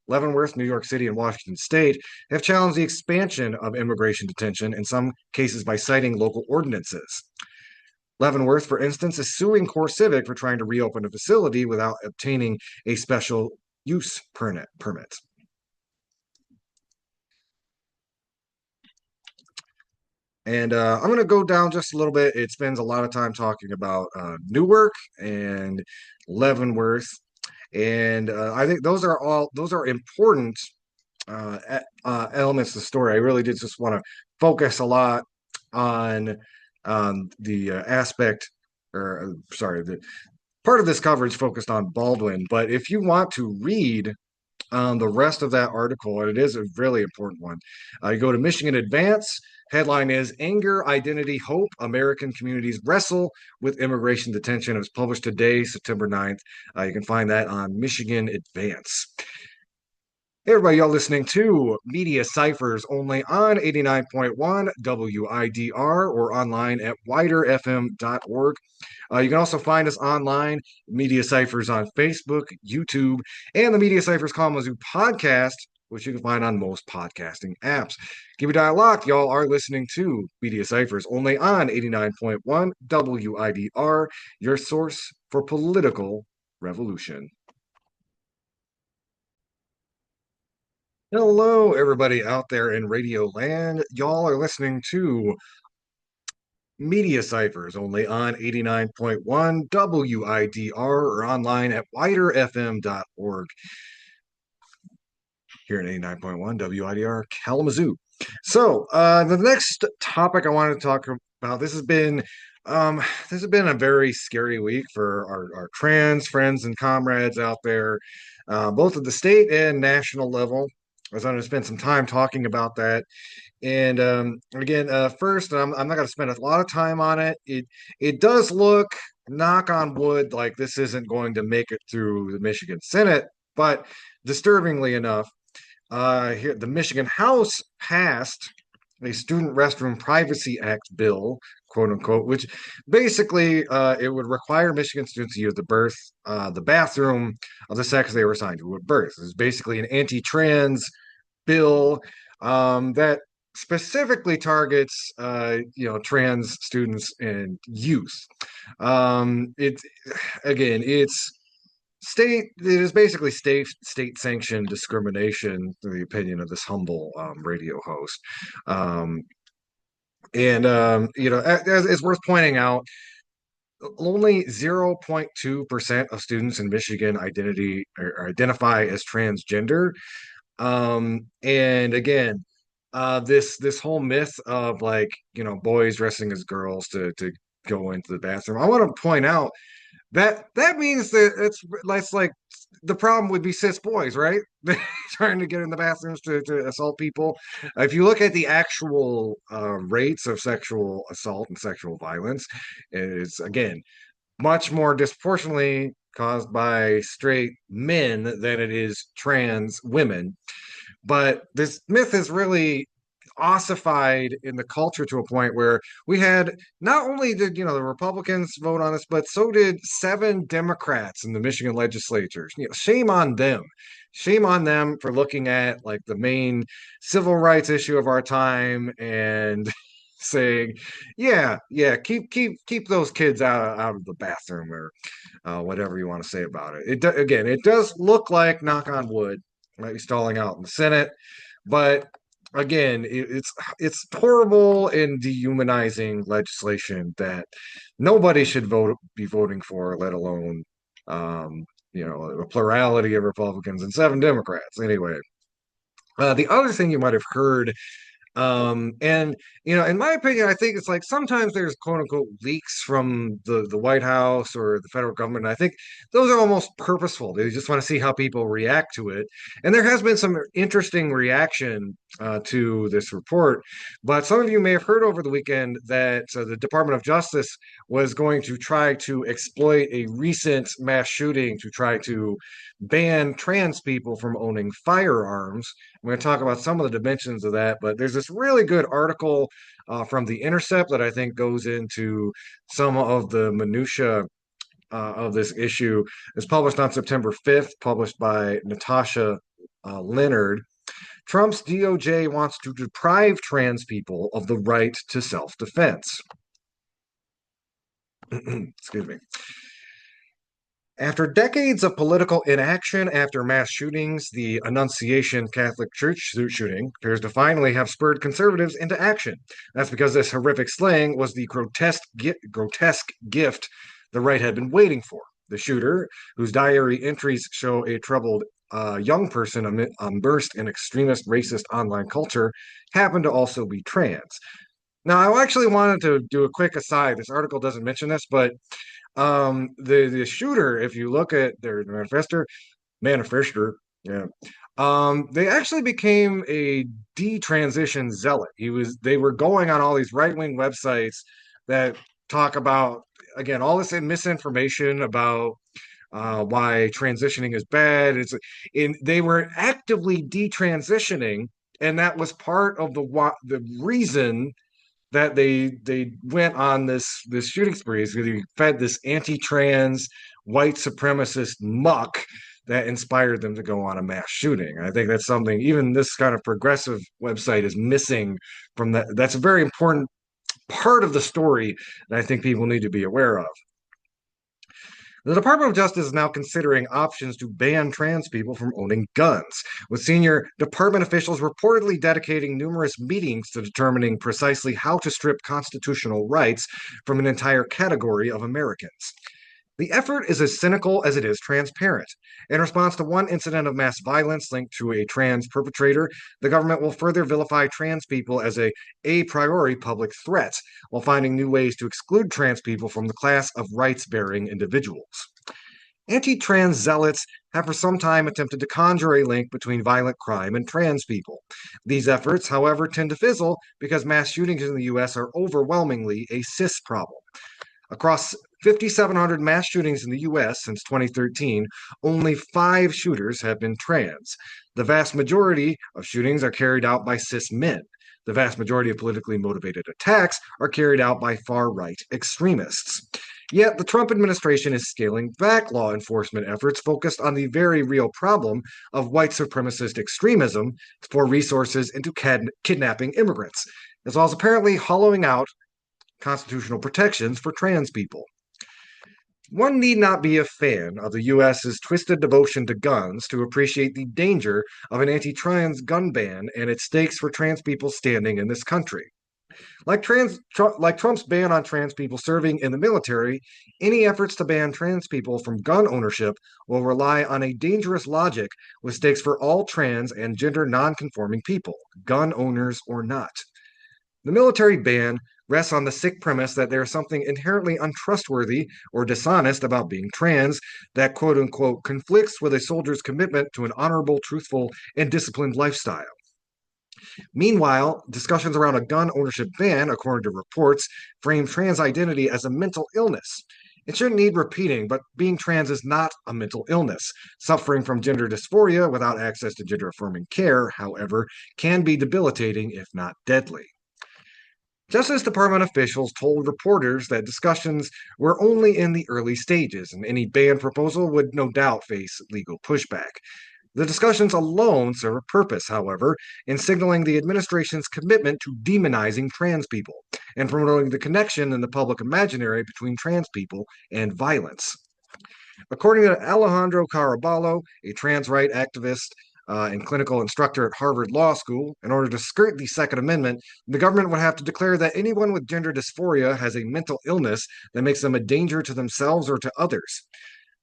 Leavenworth, New York City, and Washington State, have challenged the expansion of immigration detention, in some cases by citing local ordinances. Leavenworth, for instance, is suing CoreCivic for trying to reopen a facility without obtaining a special use permit. And I'm going to go down just a little bit. It spends a lot of time talking about Newark and Leavenworth, and I think those are important elements of the story. I really did just want to focus a lot on the aspect, or sorry, the part of this coverage focused on Baldwin. But if you want to read the rest of that article, and it is a really important one. You go to Michigan Advance. Headline is Anger, Identity, Hope, American Communities Wrestle with Immigration Detention. It was published today, September 9th. You can find that on Michigan Advance. Hey everybody, y'all listening to Media Cyphers only on 89.1 WIDR or online at widerfm.org. You can also find us online, Media Cyphers on Facebook, YouTube, and the Media Cyphers Kalamazoo podcast, which you can find on most podcasting apps. Keep your dial locked. Y'all are listening to Media Cyphers only on 89.1 WIDR, your source for political revolution. Hello, everybody out there in Radio Land. Y'all are listening to Media Cyphers only on 89.1 WIDR or online at widerfm.org here in 89.1 WIDR Kalamazoo. So the next topic I wanted to talk about, this has been a very scary week for our trans friends and comrades out there, both at the state and national level. I was going to spend some time talking about that. And again, first, I'm not going to spend a lot of time on it. It does look, knock on wood, like this isn't going to make it through the Michigan Senate, but disturbingly enough, here the Michigan House passed a Student Restroom Privacy Act bill, quote unquote, which basically it would require Michigan students to use the bathroom of the sex they were assigned to at birth. It's basically an anti-trans bill that specifically targets trans students and youth. It's again, it is basically state sanctioned discrimination, through the opinion of this humble radio host. Um, and it's worth pointing out, only 0.2% of students in Michigan identify as transgender. And again, this whole myth of, like, boys dressing as girls to go into the bathroom. I want to point out that means that it's like the problem would be cis boys, right? Trying to get in the bathrooms to assault people. If you look at the actual rates of sexual assault and sexual violence, it's again much more disproportionately caused by straight men than it is trans women. But this myth is really ossified in the culture to a point where we had, not only did the Republicans vote on this, but so did 7 Democrats in the Michigan legislatures. Shame on them. Shame on them for looking at, like, the main civil rights issue of our time and saying, yeah, keep those kids out of the bathroom, or whatever you want to say about it. Again, it does look like, knock on wood, might be stalling out in the Senate, but again, it's horrible and dehumanizing legislation that nobody should be voting for, let alone a plurality of Republicans and 7 Democrats. Anyway, the other thing you might have heard, and in my opinion, I think it's like sometimes there's quote unquote leaks from the White House or the federal government. And I think those are almost purposeful. They just want to see how people react to it. And there has been some interesting reaction to this report. But some of you may have heard over the weekend that the Department of Justice was going to try to exploit a recent mass shooting to try to ban trans people from owning firearms. I'm going to talk about some of the dimensions of that, but there's this really good article from The Intercept that I think goes into some of the minutia of this issue. It's published on September 5th, published by Natasha Leonard. Trump's DOJ wants to deprive trans people of the right to self-defense. Excuse me. After decades of political inaction after mass shootings, the Annunciation Catholic Church shooting appears to finally have spurred conservatives into action. That's because this horrific slaying was the grotesque gift the right had been waiting for. The shooter, whose diary entries show a troubled young person immersed in extremist racist online culture, happened to also be trans. Now, I actually wanted to do a quick aside. This article doesn't mention this, but the shooter, if you look at their manifester, yeah, they actually became a detransition zealot. They were going on all these right-wing websites that talk about, again, all this misinformation about why transitioning is bad. They were actively detransitioning, and that was part of the reason that they went on this shooting spree, is because he fed this anti-trans white supremacist muck that inspired them to go on a mass shooting. And I think that's something even this kind of progressive website is missing from that. That's a very important part of the story that I think people need to be aware of. The Department of Justice is now considering options to ban trans people from owning guns, with senior department officials reportedly dedicating numerous meetings to determining precisely how to strip constitutional rights from an entire category of Americans. The effort is as cynical as it is transparent. In response to one incident of mass violence linked to a trans perpetrator, the government will further vilify trans people as a priori public threat, while finding new ways to exclude trans people from the class of rights bearing individuals. Anti trans zealots have for some time attempted to conjure a link between violent crime and trans people. These efforts, however, tend to fizzle because mass shootings in the U.S. are overwhelmingly a cis problem. Across 5,700 mass shootings in the U.S. since 2013, only 5 shooters have been trans. The vast majority of shootings are carried out by cis men. The vast majority of politically motivated attacks are carried out by far right extremists. Yet the Trump administration is scaling back law enforcement efforts focused on the very real problem of white supremacist extremism to pour resources into kidnapping immigrants, as well as apparently hollowing out constitutional protections for trans people. One need not be a fan of the U.S.'s twisted devotion to guns to appreciate the danger of an anti trans gun ban and its stakes for trans people standing in this country. Like Trump's ban on trans people serving in the military, any efforts to ban trans people from gun ownership will rely on a dangerous logic with stakes for all trans and gender nonconforming people, gun owners or not. The military ban rests on the sick premise that there is something inherently untrustworthy or dishonest about being trans that quote unquote conflicts with a soldier's commitment to an honorable, truthful, and disciplined lifestyle. Meanwhile, discussions around a gun ownership ban, according to reports, frame trans identity as a mental illness. It shouldn't need repeating, but being trans is not a mental illness. Suffering from gender dysphoria without access to gender affirming care, however, can be debilitating, if not deadly. Justice Department officials told reporters that discussions were only in the early stages, and any ban proposal would no doubt face legal pushback. The discussions alone serve a purpose, however, in signaling the administration's commitment to demonizing trans people and promoting the connection in the public imaginary between trans people and violence. According to Alejandro Caraballo, a trans rights activist and clinical instructor at Harvard Law School, in order to skirt the Second Amendment, the government would have to declare that anyone with gender dysphoria has a mental illness that makes them a danger to themselves or to others.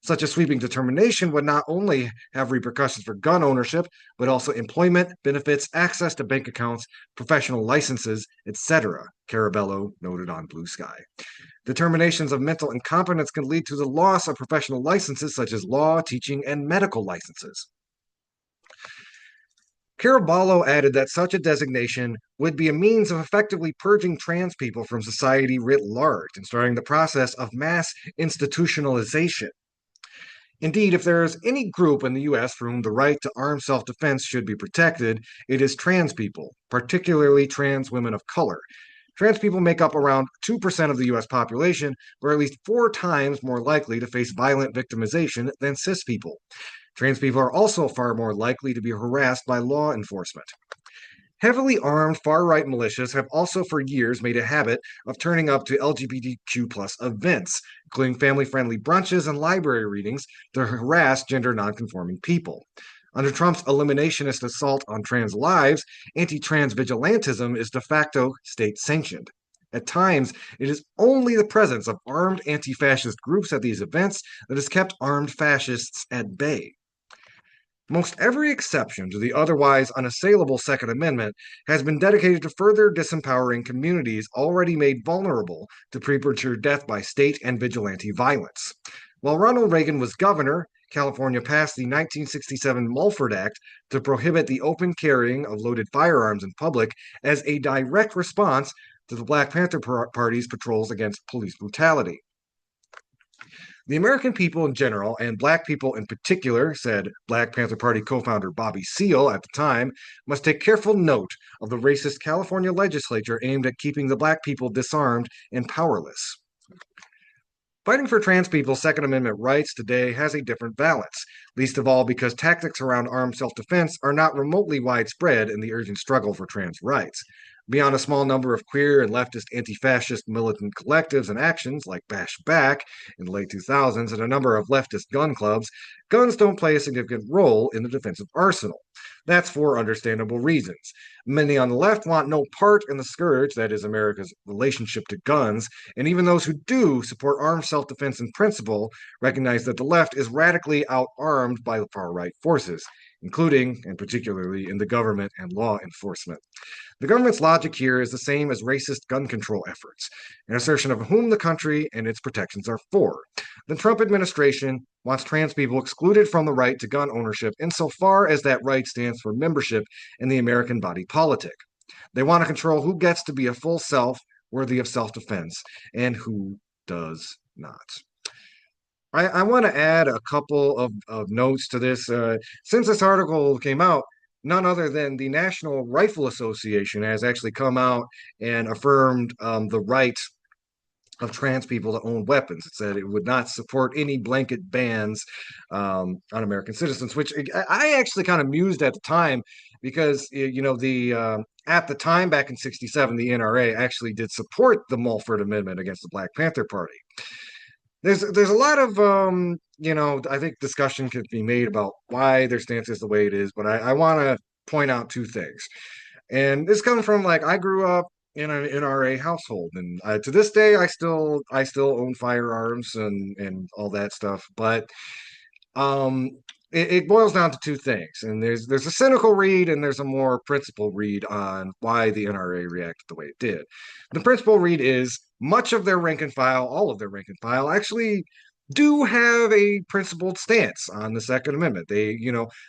Such a sweeping determination would not only have repercussions for gun ownership, but also employment, benefits, access to bank accounts, professional licenses, etc., Carabello noted on Blue Sky. Determinations of mental incompetence can lead to the loss of professional licenses such as law, teaching, and medical licenses. Caraballo added that such a designation would be a means of effectively purging trans people from society writ large and starting the process of mass institutionalization. Indeed, if there is any group in the U.S. for whom the right to armed self-defense should be protected, it is trans people, particularly trans women of color. Trans people make up around 2% of the U.S. population, but are at least 4 times more likely to face violent victimization than cis people. Trans people are also far more likely to be harassed by law enforcement. Heavily armed far-right militias have also for years made a habit of turning up to LGBTQ plus events, including family-friendly brunches and library readings, to harass gender nonconforming people. Under Trump's eliminationist assault on trans lives, anti-trans vigilantism is de facto state-sanctioned. At times, it is only the presence of armed anti-fascist groups at these events that has kept armed fascists at bay. Most every exception to the otherwise unassailable Second Amendment has been dedicated to further disempowering communities already made vulnerable to premature death by state and vigilante violence. While Ronald Reagan was governor, California passed the 1967 Mulford Act to prohibit the open carrying of loaded firearms in public as a direct response to the Black Panther Party's patrols against police brutality. The American people in general, and Black people in particular, said Black Panther Party co-founder Bobby Seale at the time, must take careful note of the racist California legislature aimed at keeping the Black people disarmed and powerless. Fighting for trans people's Second Amendment rights today has a different balance, least of all because tactics around armed self-defense are not remotely widespread in the urgent struggle for trans rights. Beyond a small number of queer and leftist anti-fascist militant collectives and actions like Bash Back in the late 2000s and a number of leftist gun clubs, guns don't play a significant role in the defensive arsenal. That's for understandable reasons. Many on the left want no part in the scourge that is America's relationship to guns, and even those who do support armed self defense in principle recognize that the left is radically outarmed by the far right forces, including and particularly in the government and law enforcement. The government's logic here is the same as racist gun control efforts, an assertion of whom the country and its protections are for. The Trump administration wants trans people excluded from the right to gun ownership insofar as that right stands for membership in the American body politic. They want to control who gets to be a full self worthy of self defense and who does not. I want to add a couple of notes to this. Since this article came out, none other than the National Rifle Association has actually come out and affirmed the right of trans people to own weapons. It said it would not support any blanket bans on American citizens, which I actually kind of mused at the time because the at the time back in '67, the NRA actually did support the Mulford Amendment against the Black Panther Party. There's a lot of I think discussion could be made about why their stance is the way it is, but I want to point out two things. And this comes from like I grew up in an NRA household, and to this day I still own firearms and all that stuff. But um, it boils down to two things, and there's a cynical read and there's a more principled read on why the NRA reacted the way it did. The principal read is much of their rank and file, all of their rank and file, actually do have a principled stance on the Second Amendment.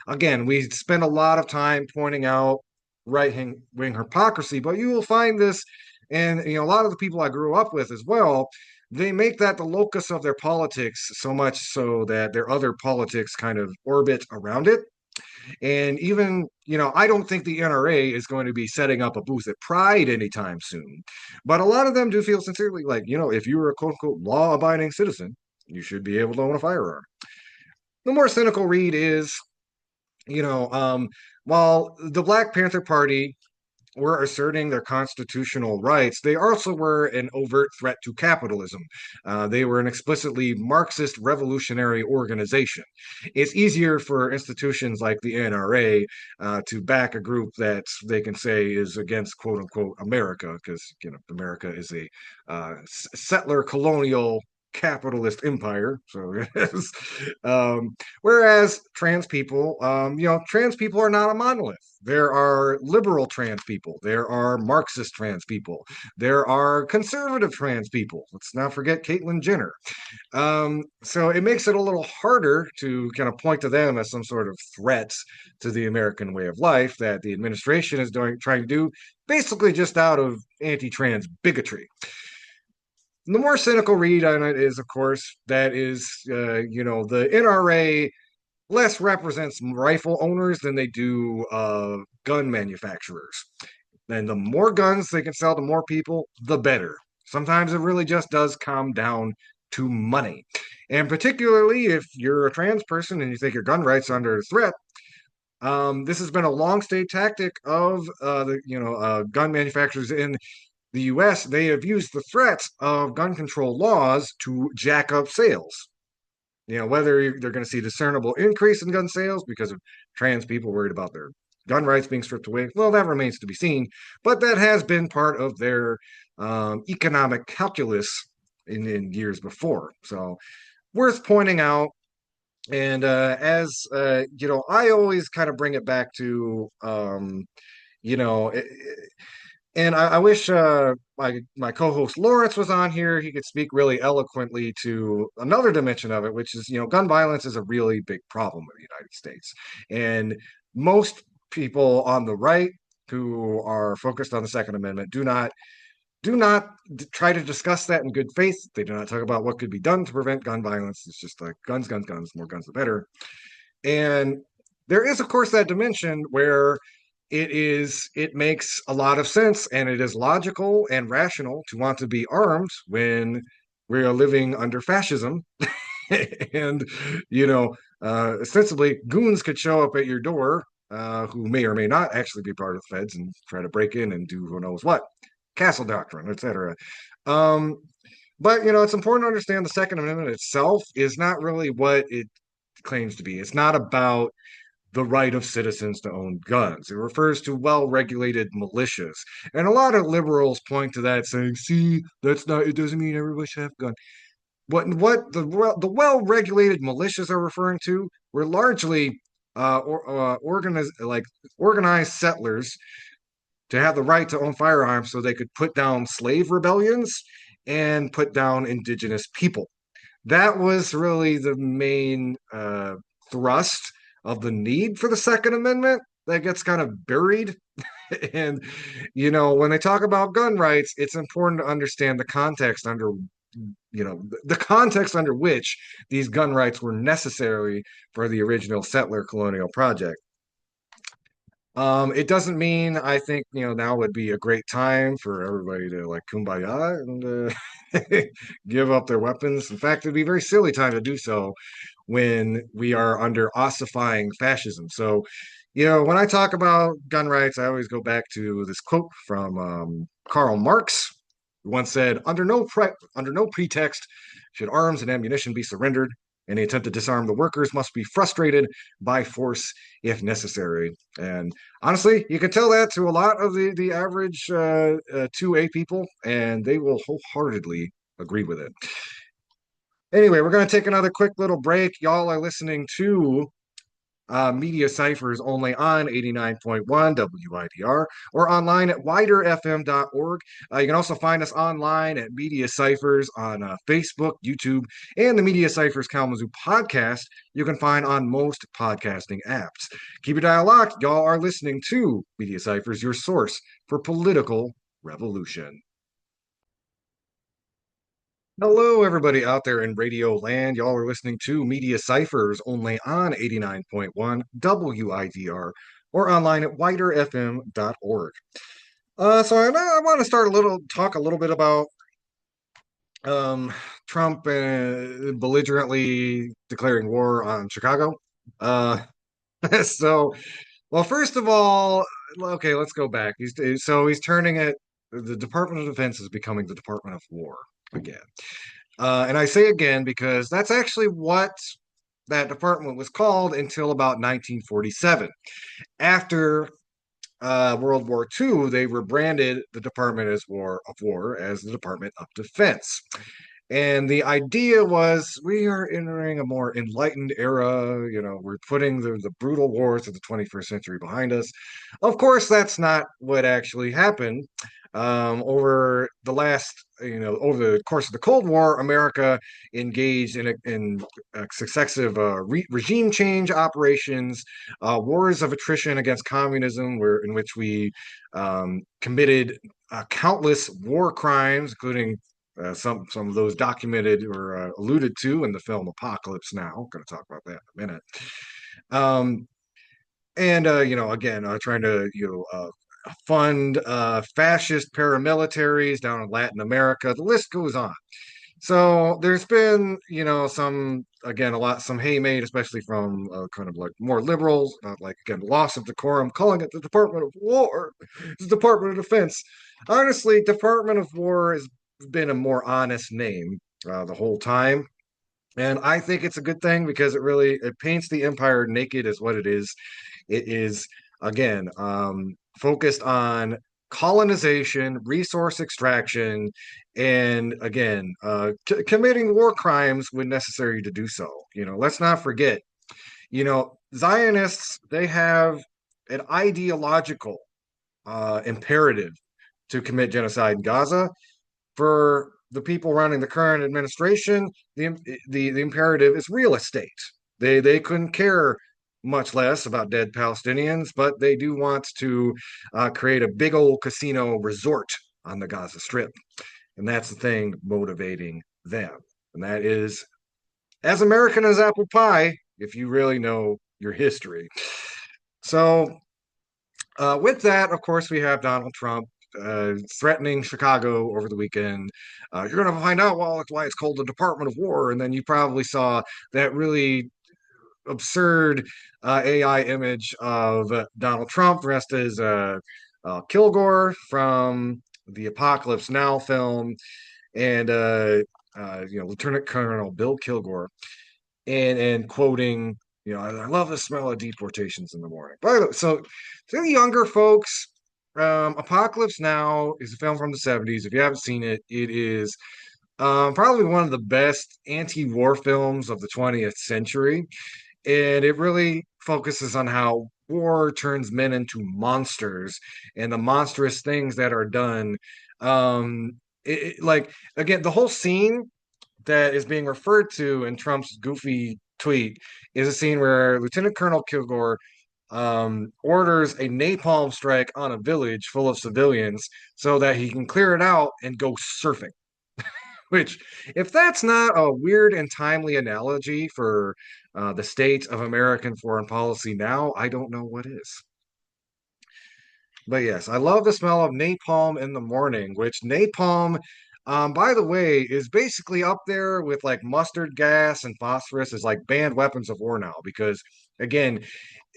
Again, we spend a lot of time pointing out right wing hypocrisy, but you will find this, and a lot of the people I grew up with as well, they make that the locus of their politics so much so that their other politics kind of orbit around it. And even, I don't think the NRA is going to be setting up a booth at Pride anytime soon. But a lot of them do feel sincerely like, if you're a quote unquote law abiding citizen, you should be able to own a firearm. The more cynical read is, you know, um, while the Black Panther Party were asserting their constitutional rights, they also were an overt threat to capitalism. They were an explicitly Marxist revolutionary organization. It's easier for institutions like the NRA to back a group that they can say is against quote unquote America, because America is a settler colonial capitalist empire. So yes. Whereas trans people are not a monolith. There are liberal trans people. There are Marxist trans people. There are conservative trans people. Let's not forget Caitlyn Jenner. So it makes it a little harder to kind of point to them as some sort of threat to the American way of life that the administration is trying to do, basically just out of anti-trans bigotry. The more cynical read on it is, of course, that is, the NRA less represents rifle owners than they do gun manufacturers. And the more guns they can sell to more people, the better. Sometimes it really just does come down to money. And particularly if you're a trans person and you think your gun rights are under threat, this has been a long-stayed tactic of the gun manufacturers in the U.S. They have used the threats of gun control laws to jack up sales. Whether they're going to see discernible increase in gun sales because of trans people worried about their gun rights being stripped away, well, that remains to be seen. But that has been part of their economic calculus in years before. So worth pointing out. And I always kind of bring it back to, you know, it, and I wish my co-host Lawrence was on here. He could speak really eloquently to another dimension of it, which is gun violence is a really big problem in the United States, and most people on the right who are focused on the Second Amendment do not try to discuss that in good faith. They do not talk about what could be done to prevent gun violence. It's just like guns, guns, guns, more guns, the better. And there is, of course, that dimension where it makes a lot of sense and it is logical and rational to want to be armed when we are living under fascism. And ostensibly goons could show up at your door who may or may not actually be part of the feds and try to break in and do who knows what, castle doctrine, etc. Um, but it's important to understand the Second Amendment itself is not really what it claims to be. It's not about the right of citizens to own guns. It refers to well-regulated militias. And a lot of liberals point to that saying, see, that's not, it doesn't mean everybody should have a gun. What the well-regulated militias are referring to were largely organized settlers to have the right to own firearms so they could put down slave rebellions and put down indigenous people. That was really the main thrust of the need for the Second Amendment that gets kind of buried. And, when they talk about gun rights, it's important to understand the context under, the context under which these gun rights were necessary for the original settler colonial project. It doesn't mean I think now would be a great time for everybody to like kumbaya and give up their weapons. In fact, it'd be a very silly time to do so when we are under ossifying fascism. So, when I talk about gun rights, I always go back to this quote from Karl Marx, who once said, under no pretext should arms and ammunition be surrendered. Any attempt to disarm the workers must be frustrated by force if necessary. And honestly, you can tell that to a lot of the average 2A people, and they will wholeheartedly agree with it. Anyway, we're going to take another quick little break. Y'all are listening to Media Cyphers only on 89.1 WIDR or online at widerfm.org. You can also find us online at Media Cyphers on Facebook, YouTube, and the Media Cyphers Kalamazoo podcast you can find on most podcasting apps. Keep your dial locked. Y'all are listening to Media Cyphers, your source for political revolution. Hello, everybody out there in radio land. Y'all are listening to Media Cyphers only on 89.1 WIDR or online at widerfm.org. So I want to talk a little bit about Trump belligerently declaring war on Chicago. Uh, so, well, first of all, okay, let's go back. He's turning it. The Department of Defense is becoming the Department of War again. And I say again because that's actually what that department was called until about 1947. After World War II, they rebranded the Department of War as the Department of Defense. And the idea was we are entering a more enlightened era. We're putting the brutal wars of the 21st century behind us. Of course, that's not what actually happened. Over the course of the Cold War, America engaged in successive regime change operations, wars of attrition against communism, in which we committed countless war crimes, including some of those documented or alluded to in the film Apocalypse Now. I'm going to talk about that in a minute. Again, trying to fund fascist paramilitaries down in Latin America. The list goes on. So there's been, some hay made, especially from kind of like more liberals, about like again loss of decorum, calling it the Department of War, the Department of Defense. Honestly, Department of War has been a more honest name the whole time. And I think it's a good thing because it paints the empire naked as what it is. It is again focused on colonization, resource extraction, and again committing war crimes when necessary to do so. Let's not forget. Zionists, they have an ideological imperative to commit genocide in Gaza. For the people running the current administration, the imperative is real estate. They couldn't care much less about dead Palestinians, but they do want to create a big old casino resort on the Gaza Strip, and that's the thing motivating them. And that is as American as apple pie, if you really know your history. So, with that, of course, we have Donald Trump threatening Chicago over the weekend. You're going to find out why it's called the Department of War, and then you probably saw that really absurd AI image of Donald Trump dressed as Kilgore from the Apocalypse Now film, and Lieutenant Colonel Bill Kilgore, and quoting, I love the smell of deportations in the morning. By the way, so to the younger folks, Apocalypse Now is a film from the 70s. If you haven't seen it, it is probably one of the best anti-war films of the 20th century. And it really focuses on how war turns men into monsters and the monstrous things that are done. Like, again, the whole scene that is being referred to in Trump's goofy tweet is a scene where Lieutenant Colonel Kilgore orders a napalm strike on a village full of civilians so that he can clear it out and go surfing. Which, if that's not a weird and timely analogy for the state of American foreign policy now, I don't know what is. But yes, I love the smell of napalm in the morning, which napalm, by the way, is basically up there with like mustard gas and phosphorus as like banned weapons of war now. Because again,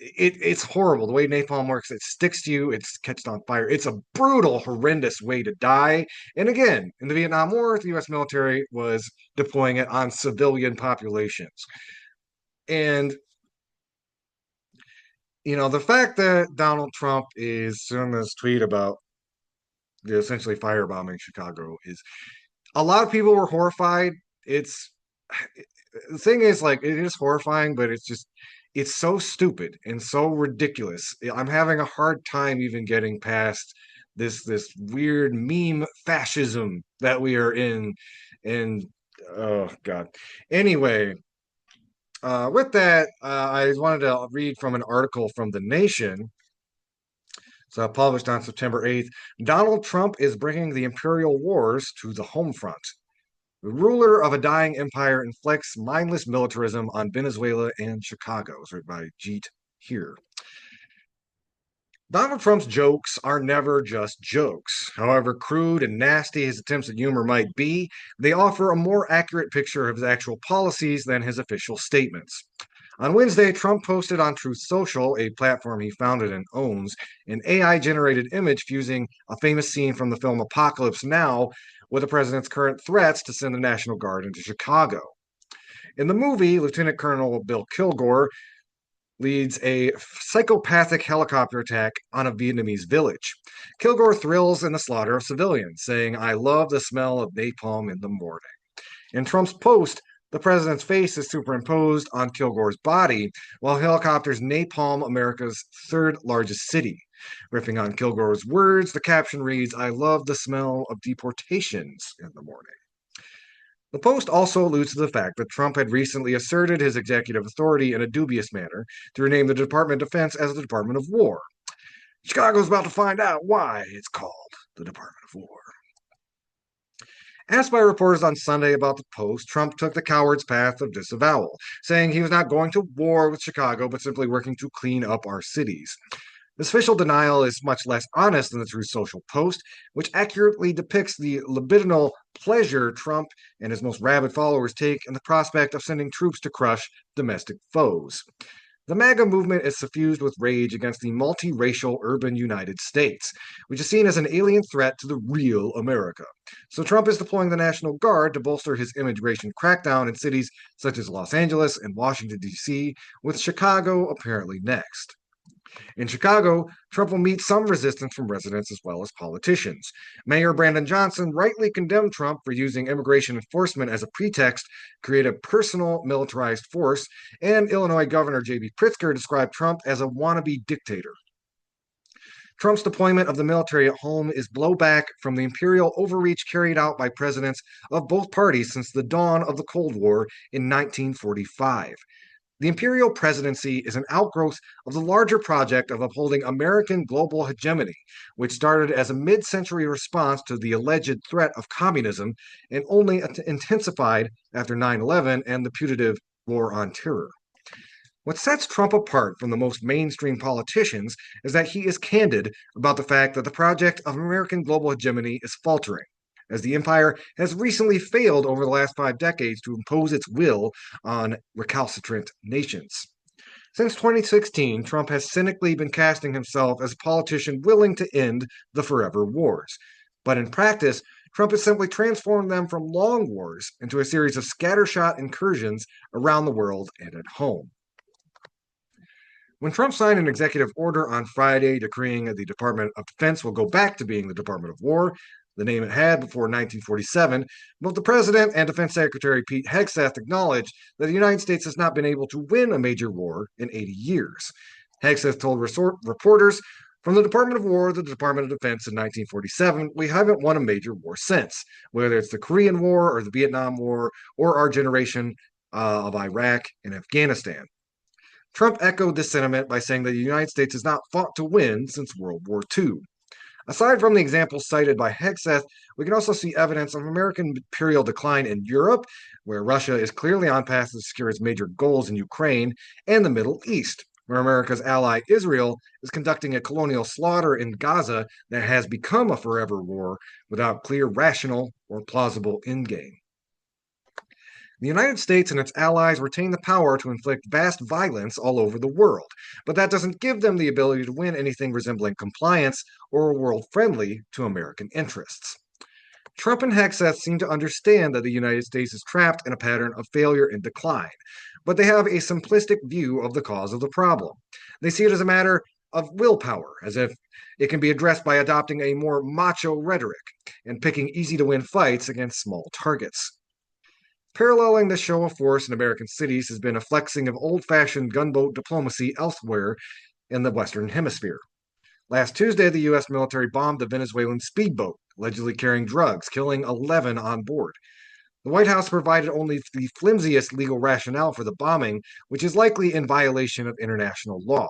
it's horrible the way napalm works. It sticks to you, it's catched on fire. It's a brutal, horrendous way to die. And again, in the Vietnam War, the US military was deploying it on civilian populations. And the fact that Donald Trump is doing this tweet about essentially firebombing Chicago is a lot of people were horrified. It's the thing is, like, it is horrifying, but it's so stupid and so ridiculous. I'm having a hard time even getting past this weird meme fascism that we are in. And oh god. Anyway, with that, I wanted to read from an article from The Nation. So published on September 8th. Donald Trump is bringing the imperial wars to the home front. The ruler of a dying empire inflicts mindless militarism on Venezuela and Chicago. It's written by Jeet here. Donald Trump's jokes are never just jokes. However crude and nasty his attempts at humor might be, they offer a more accurate picture of his actual policies than his official statements. On Wednesday, Trump posted on Truth Social, a platform he founded and owns, an AI generated image fusing a famous scene from the film Apocalypse Now with the president's current threats to send the National Guard into Chicago. In the movie, Lieutenant Colonel Bill Kilgore leads a psychopathic helicopter attack on a Vietnamese village. Kilgore thrills in the slaughter of civilians, saying, "I love the smell of napalm in the morning." In Trump's post, the president's face is superimposed on Kilgore's body, while helicopters napalm America's third largest city. Riffing on Kilgore's words, the caption reads, "I love the smell of deportations in the morning." The Post also alludes to the fact that Trump had recently asserted his executive authority in a dubious manner to rename the Department of Defense as the Department of War. Chicago's about to find out why it's called the Department of War. Asked by reporters on Sunday about the post, Trump took the coward's path of disavowal, saying he was not going to war with Chicago, but simply working to clean up our cities. This official denial is much less honest than the Truth Social post, which accurately depicts the libidinal pleasure Trump and his most rabid followers take in the prospect of sending troops to crush domestic foes. The MAGA movement is suffused with rage against the multiracial urban United States, which is seen as an alien threat to the real America. So Trump is deploying the National Guard to bolster his immigration crackdown in cities such as Los Angeles and Washington, D.C., with Chicago apparently next. In Chicago, Trump will meet some resistance from residents as well as politicians. Mayor Brandon Johnson rightly condemned Trump for using immigration enforcement as a pretext to create a personal militarized force, and Illinois Governor J.B. Pritzker described Trump as a wannabe dictator. Trump's deployment of the military at home is blowback from the imperial overreach carried out by presidents of both parties since the dawn of the Cold War in 1945. The imperial presidency is an outgrowth of the larger project of upholding American global hegemony, which started as a mid century response to the alleged threat of communism and only intensified after 9/11 and the putative War on Terror. What sets Trump apart from the most mainstream politicians is that he is candid about the fact that the project of American global hegemony is faltering, as the empire has recently failed over the last 5 decades to impose its will on recalcitrant nations. Since 2016, Trump has cynically been casting himself as a politician willing to end the forever wars. But in practice, Trump has simply transformed them from long wars into a series of scattershot incursions around the world and at home. When Trump signed an executive order on Friday decreeing that the Department of Defense will go back to being the Department of War, the name it had before 1947, both the President and Defense Secretary Pete Hegseth acknowledged that the United States has not been able to win a major war in 80 years. Hegseth told reporters, from the Department of War to the Department of Defense in 1947, we haven't won a major war since, whether it's the Korean War or the Vietnam War or our generation of Iraq and Afghanistan. Trump echoed this sentiment by saying that the United States has not fought to win since World War II. Aside from the examples cited by Hegseth, we can also see evidence of American imperial decline in Europe, where Russia is clearly on path to secure its major goals in Ukraine, and the Middle East, where America's ally Israel is conducting a colonial slaughter in Gaza that has become a forever war without clear rational or plausible endgame. The United States and its allies retain the power to inflict vast violence all over the world, but that doesn't give them the ability to win anything resembling compliance or a world friendly to American interests. Trump and Hegseth seem to understand that the United States is trapped in a pattern of failure and decline, but they have a simplistic view of the cause of the problem. They see it as a matter of willpower, as if it can be addressed by adopting a more macho rhetoric and picking easy to win fights against small targets. Paralleling this show of force in American cities has been a flexing of old fashioned gunboat diplomacy elsewhere in the Western Hemisphere. Last Tuesday, the U.S. military bombed the Venezuelan speedboat, allegedly carrying drugs, killing 11 on board. The White House provided only the flimsiest legal rationale for the bombing, which is likely in violation of international law.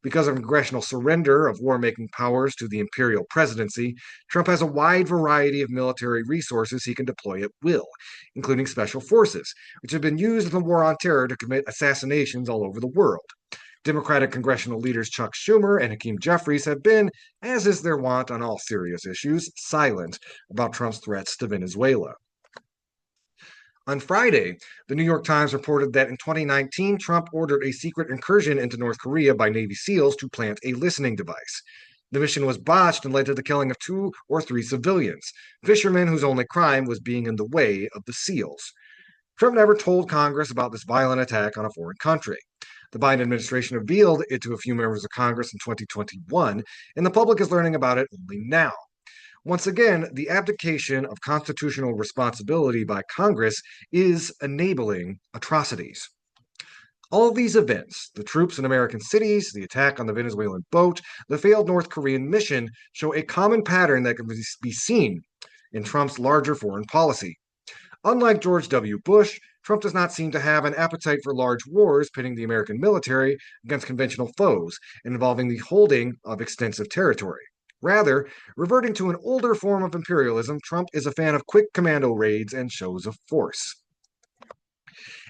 Because of congressional surrender of war-making powers to the imperial presidency, Trump has a wide variety of military resources he can deploy at will, including special forces, which have been used in the war on terror to commit assassinations all over the world. Democratic congressional leaders Chuck Schumer and Hakeem Jeffries have been, as is their wont on all serious issues, silent about Trump's threats to Venezuela. On Friday, the New York Times reported that in 2019, Trump ordered a secret incursion into North Korea by Navy SEALs to plant a listening device. The mission was botched and led to the killing of 2 or 3 civilians, fishermen whose only crime was being in the way of the SEALs. Trump never told Congress about this violent attack on a foreign country. The Biden administration revealed it to a few members of Congress in 2021, and the public is learning about it only now. Once again, the abdication of constitutional responsibility by Congress is enabling atrocities. All of these events, the troops in American cities, the attack on the Venezuelan boat, the failed North Korean mission, show a common pattern that can be seen in Trump's larger foreign policy. Unlike George W. Bush, Trump does not seem to have an appetite for large wars pitting the American military against conventional foes and involving the holding of extensive territory. Rather, reverting to an older form of imperialism, Trump is a fan of quick commando raids and shows of force.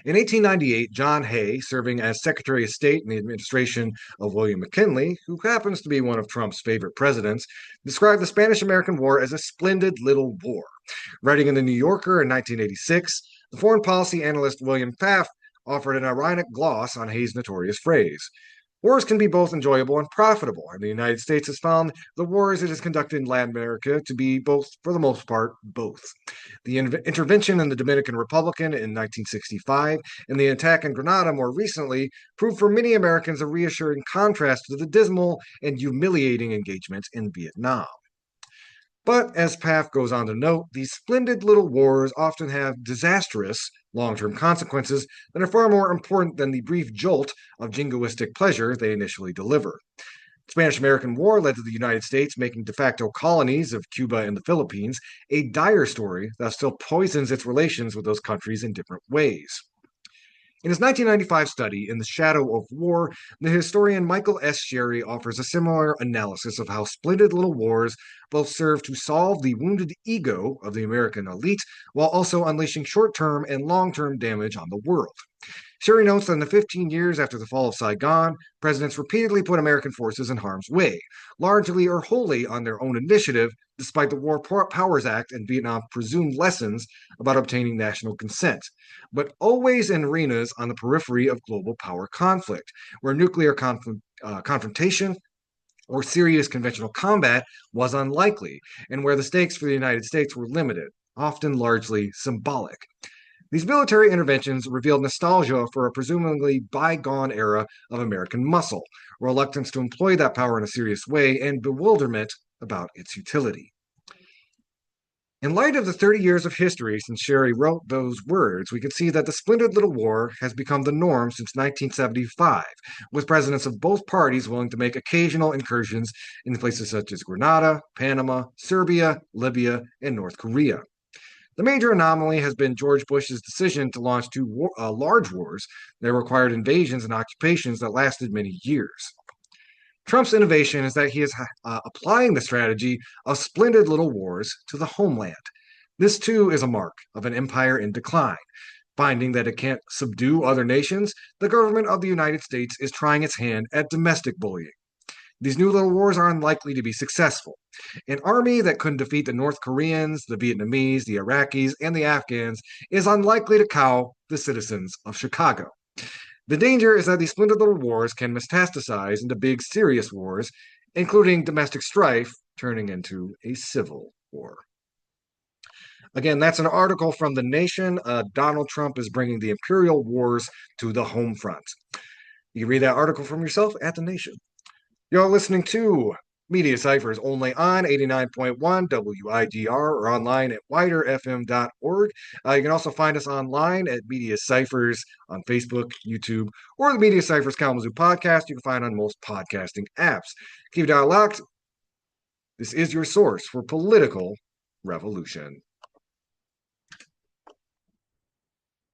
In 1898, John Hay, serving as Secretary of State in the administration of William McKinley, who happens to be one of Trump's favorite presidents, described the Spanish-American War as a splendid little war. Writing in the New Yorker in 1986, the foreign policy analyst William Pfaff offered an ironic gloss on Hay's notorious phrase. Wars can be both enjoyable and profitable, and the United States has found the wars it has conducted in Latin America to be both, for the most part, both. The intervention in the Dominican Republic in 1965 and the attack in Grenada more recently proved for many Americans a reassuring contrast to the dismal and humiliating engagement in Vietnam. But as Pfaff goes on to note, these splendid little wars often have disastrous long-term consequences that are far more important than the brief jolt of jingoistic pleasure they initially deliver. The Spanish-American War led to the United States making de facto colonies of Cuba and the Philippines, a dire story that still poisons its relations with those countries in different ways. In his 1995 study, In the Shadow of War, the historian Michael S. Sherry offers a similar analysis of how splendid little wars both serve to solve the wounded ego of the American elite while also unleashing short-term and long-term damage on the world. Sherry notes that in the 15 years after the fall of Saigon, presidents repeatedly put American forces in harm's way, largely or wholly on their own initiative, despite the War Powers Act and Vietnam's presumed lessons about obtaining national consent, but always in arenas on the periphery of global power conflict, where nuclear confrontation or serious conventional combat was unlikely, and where the stakes for the United States were limited, often largely symbolic. These military interventions revealed nostalgia for a presumably bygone era of American muscle, reluctance to employ that power in a serious way, and bewilderment about its utility. In light of the 30 years of history since Sherry wrote those words, we can see that the splintered little war has become the norm since 1975, with presidents of both parties willing to make occasional incursions in places such as Grenada, Panama, Serbia, Libya, and North Korea. The major anomaly has been George Bush's decision to launch two large wars that required invasions and occupations that lasted many years. Trump's innovation is that he is applying the strategy of splendid little wars to the homeland. This, too, is a mark of an empire in decline. Finding that it can't subdue other nations, the government of the United States is trying its hand at domestic bullying. These new little wars are unlikely to be successful. An army that couldn't defeat the North Koreans, the Vietnamese, the Iraqis, and the Afghans is unlikely to cow the citizens of Chicago. The danger is that these splintered little wars can metastasize into big, serious wars, including domestic strife turning into a civil war. Again, that's an article from The Nation. Donald Trump is bringing the imperial wars to the home front. You can read that article from yourself at The Nation. You're listening to Media Cyphers only on 89.1 WIDR or online at widerfm.org. You can also find us online at Media Cyphers on Facebook, YouTube, or the Media Cyphers Kalamazoo podcast you can find on most podcasting apps. Keep it locked. This is your source for political revolution.